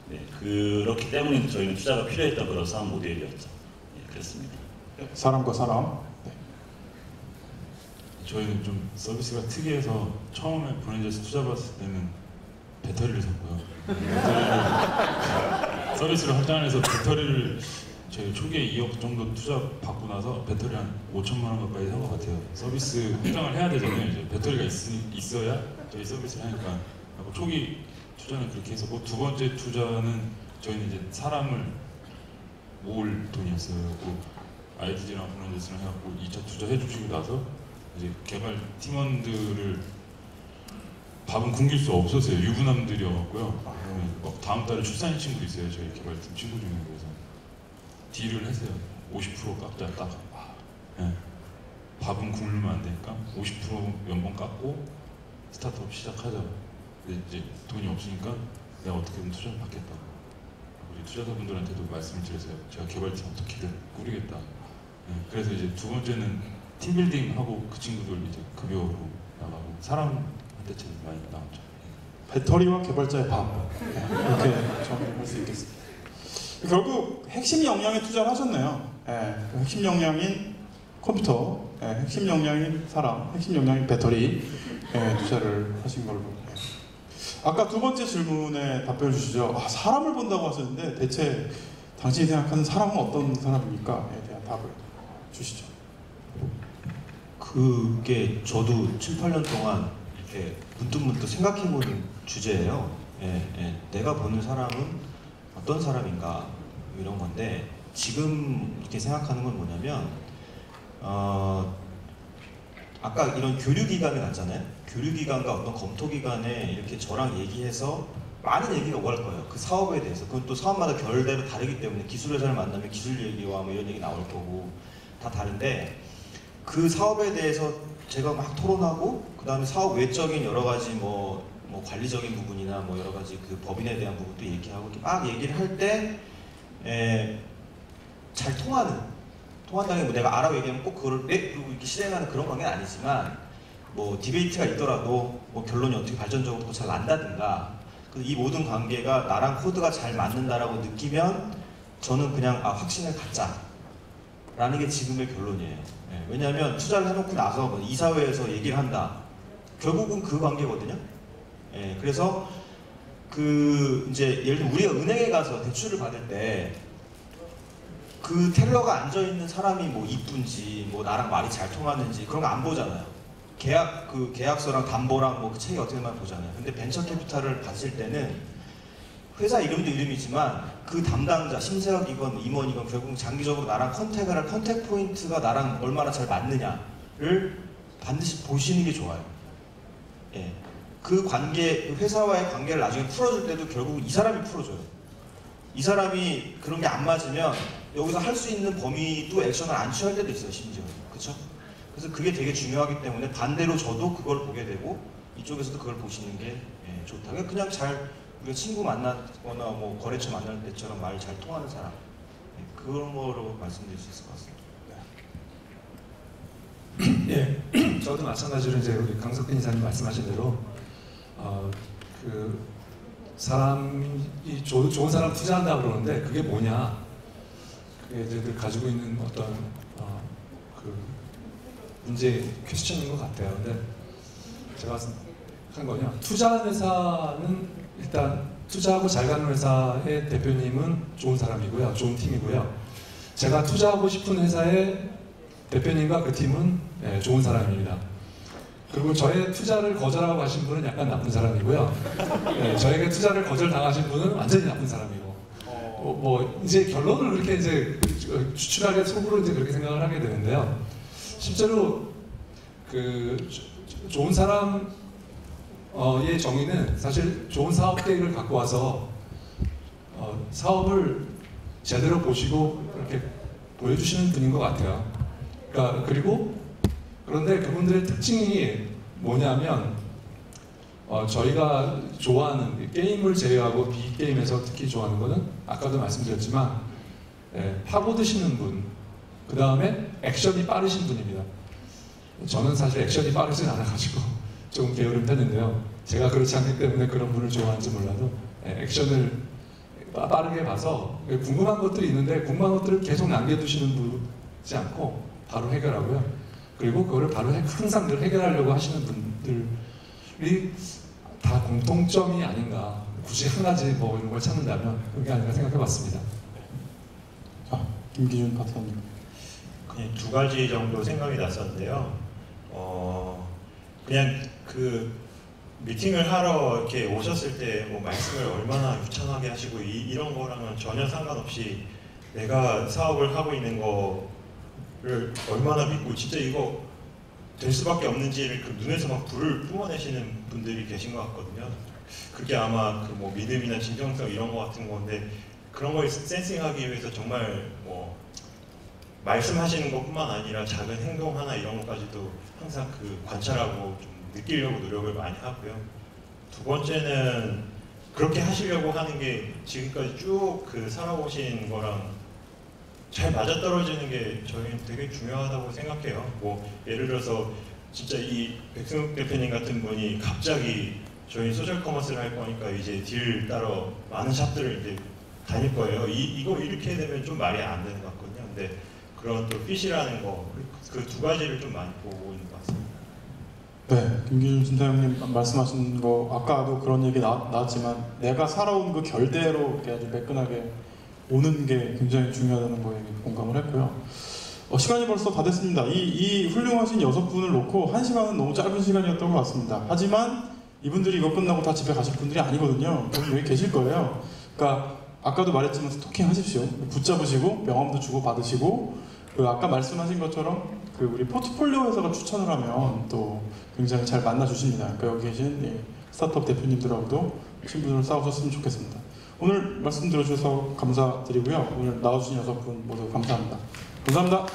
네, 그렇기 때문에 저희는 투자가 필요했던 그런 사업 모델이었죠. 네, 그렇습니다. 사람과 사람. 네. 저희는 좀 서비스가 특이해서 처음에 브랜드에서 투자 받았을 때는 배터리를 샀고요. 서비스를 확장해서 배터리를 저희 초기에 2억 정도 투자 받고 나서 배터리 한 5천만 원 가까이 산 것 같아요. 서비스 확장을 해야 되잖아요. 이제 배터리가 있어야 저희 서비스를 하니까 초기 투자는 그렇게 했었고 두 번째 투자는 저희는 이제 사람을 모을 돈이었어요. IDG랑 브랜드스랑 해갖고 2차 투자 해주시고 나서 이제 개발 팀원들을 밥은 굶길 수 없었어요. 유부남들이었고요. 막 다음 달에 출산인 친구도 있어요. 저희 개발팀 친구 중에. 그래서 딜을 했어요. 50% 깎자 딱. 네. 밥은 굶으면 안 되니까 50% 연봉 깎고 스타트업 시작하자. 근데 이제 돈이 없으니까 내가 어떻게든 투자를 받겠다. 우리 투자자분들한테도 말씀을 드렸어요. 제가 개발팀 어떻게든 꾸리겠다. 네. 그래서 이제 두 번째는 팀빌딩 하고 그 친구들 이제 급여로 나가고 사람한테 제일 많이 나왔죠. 배터리와 개발자의 밥. 네, 이렇게 정리할 수 있겠습니다. 결국 핵심 역량에 투자를 하셨네요. 핵심 역량인 컴퓨터, 핵심 역량인 사람, 핵심 역량인 배터리 투자를 하신 걸로. 아까 두 번째 질문에 답변을 주시죠. 사람을 본다고 하셨는데 대체 당신이 생각하는 사람은 어떤 사람입니까?에 대한 답을 주시죠. 그게 저도 7, 8년 동안 이렇게 문득문득 생각해보는 주제예요. 내가 보는 사람은 어떤 사람인가 이런 건데 지금 이렇게 생각하는 건 뭐냐면 아까 이런 교류기관을 갔잖아요. 교류기관과 어떤 검토기관에 이렇게 저랑 얘기해서 많은 얘기가 오갈 거예요. 그 사업에 대해서. 그건 또 사업마다 결대로 다르기 때문에 기술 회사를 만나면 기술 얘기와 뭐 이런 얘기 나올 거고 다 다른데 그 사업에 대해서 제가 막 토론하고 그 다음에 사업 외적인 여러 가지 뭐 관리적인 부분이나 뭐 여러 가지 그 법인에 대한 부분도 얘기하고 이렇게 막 얘기를 할 때 잘 통한다는 게 뭐 내가 알아 얘기하면 꼭 그걸 그리고 이렇게 실행하는 그런 관계는 아니지만 뭐 디베이트가 있더라도 뭐 결론이 어떻게 발전적으로 더 잘 난다든가 이 모든 관계가 나랑 코드가 잘 맞는다라고 느끼면 저는 그냥 확신을 갖자라는 게 지금의 결론이에요. 왜냐하면 투자를 해놓고 나서 뭐 이사회에서 얘기를 한다. 결국은 그 관계거든요. 그래서 그 이제 예를 들면 우리가 은행에 가서 대출을 받을 때 그 텔러가 앉아 있는 사람이 뭐 이쁜지 뭐 나랑 말이 잘 통하는지 그런 거 안 보잖아요. 그 계약서랑 담보랑 뭐 그 책이 어떻게만 보잖아요. 근데 벤처 캐피탈을 받으실 때는 회사 이름도 이름이지만 그 담당자, 심세혁이건 임원이건 결국 장기적으로 나랑 컨택을 할 컨택 포인트가 나랑 얼마나 잘 맞느냐를 반드시 보시는 게 좋아요. 그 관계, 회사와의 관계를 나중에 풀어줄 때도 결국 이 사람이 풀어줘요. 이 사람이 그런 게 안 맞으면 여기서 할 수 있는 범위도 액션을 안 취할 때도 있어요, 심지어. 그쵸? 그래서 그게 되게 중요하기 때문에 반대로 저도 그걸 보게 되고 이쪽에서도 그걸 보시는 게 좋다. 그냥 잘 우리가 친구 만나거나 뭐 거래처 만날 때처럼 말 잘 통하는 사람 그런 거로 말씀드릴 수 있을 것 같습니다. 예, 저도 마찬가지로 이제 우리 강석빈 이사님 말씀하신 대로 그 사람이 좋은 사람 투자한다 그러는데 그게 뭐냐? 그게 이제 가지고 있는 어떤 그 문제 퀘스천인 것 같아요. 근데 제가 한 거냐? 투자하는 회사는 일단 투자하고 잘 가는 회사의 대표님은 좋은 사람이고요, 좋은 팀이고요. 제가 투자하고 싶은 회사의 대표님과 그 팀은 좋은 사람입니다. 그리고 저의 투자를 거절하고 가신 분은 약간 나쁜 사람이고요. 저에게 투자를 거절당하신 분은 완전히 나쁜 사람이고. 뭐 이제 결론을 그렇게 이제 추출하게 속으로 이제 그렇게 생각을 하게 되는데요. 실제로 그 좋은 사람의 정의는 사실 좋은 사업 계획을 갖고 와서 사업을 제대로 보시고 이렇게 보여주시는 분인 것 같아요. 그러니까 그런데 그분들의 특징이 뭐냐면 저희가 좋아하는 게임을 제외하고 비게임에서 특히 좋아하는 거는 아까도 말씀드렸지만 파고드시는 분, 그 다음에 액션이 빠르신 분입니다. 저는 사실 액션이 빠르진 않아가지고 조금 게으른 편인데요. 제가 그렇지 않기 때문에 그런 분을 좋아하는지 몰라도 액션을 빠르게 봐서 궁금한 것들이 있는데 궁금한 것들을 계속 남겨두시는 분이지 않고 바로 해결하고요. 그리고 그거를 바로 항상 늘 해결하려고 하시는 분들이 다 공통점이 아닌가. 굳이 한 가지 뭐 이런 걸 찾는다면 그게 아닌가 생각해봤습니다. 자, 김기준 파트너님. 그냥 두 가지 정도 생각이 났었는데요. 그냥 그 미팅을 하러 이렇게 오셨을 때 뭐 말씀을 얼마나 유창하게 하시고 이런 거랑은 전혀 상관없이 내가 사업을 하고 있는 거를 얼마나 믿고 진짜 이거 될 수밖에 없는지를 그 눈에서 막 불을 뿜어내시는 분들이 계신 것 같거든요. 그게 아마 그 뭐 믿음이나 진정성 이런 거 같은 건데 그런 걸 센싱하기 위해서 정말 뭐 말씀하시는 것뿐만 아니라 작은 행동 하나 이런 것까지도 항상 그 관찰하고 좀 느끼려고 노력을 많이 하고요. 두 번째는 그렇게 하시려고 하는 게 지금까지 쭉 그 살아오신 거랑 잘 맞아떨어지는 게 저희는 되게 중요하다고 생각해요. 뭐 예를 들어서 진짜 이 백승욱 대표님 같은 분이 갑자기 저희 소셜 커머스를 할 거니까 이제 딜 따러 많은 샵들을 이제 다닐 거예요. 이거 이렇게 되면 좀 말이 안 되는 것 같거든요. 근데 그런 또 핏이라는 거, 그 두 가지를 좀 많이 보고 있는 것 같습니다. 네, 김기준 진사장님 말씀하신 거 아까도 그런 얘기 나왔지만 내가 살아온 그 결대로 이렇게 아주 매끈하게 오는 게 굉장히 중요하다는 거에 공감을 했고요. 시간이 벌써 다 됐습니다. 이 훌륭하신 6분을 놓고 1시간은 너무 짧은 시간이었던 것 같습니다. 하지만 이분들이 이거 끝나고 다 집에 가실 분들이 아니거든요. 여기 계실 거예요. 그러니까 아까도 말했지만 스토킹 하십시오. 붙잡으시고 명함도 주고 받으시고 아까 말씀하신 것처럼 우리 포트폴리오 회사가 추천을 하면 또 굉장히 잘 만나 주십니다. 그러니까 여기 계신 스타트업 대표님들하고도 친분을 쌓으셨으면 좋겠습니다. 오늘 말씀 들어주셔서 감사드리고요. 오늘 나와주신 6분 모두 감사합니다. 감사합니다.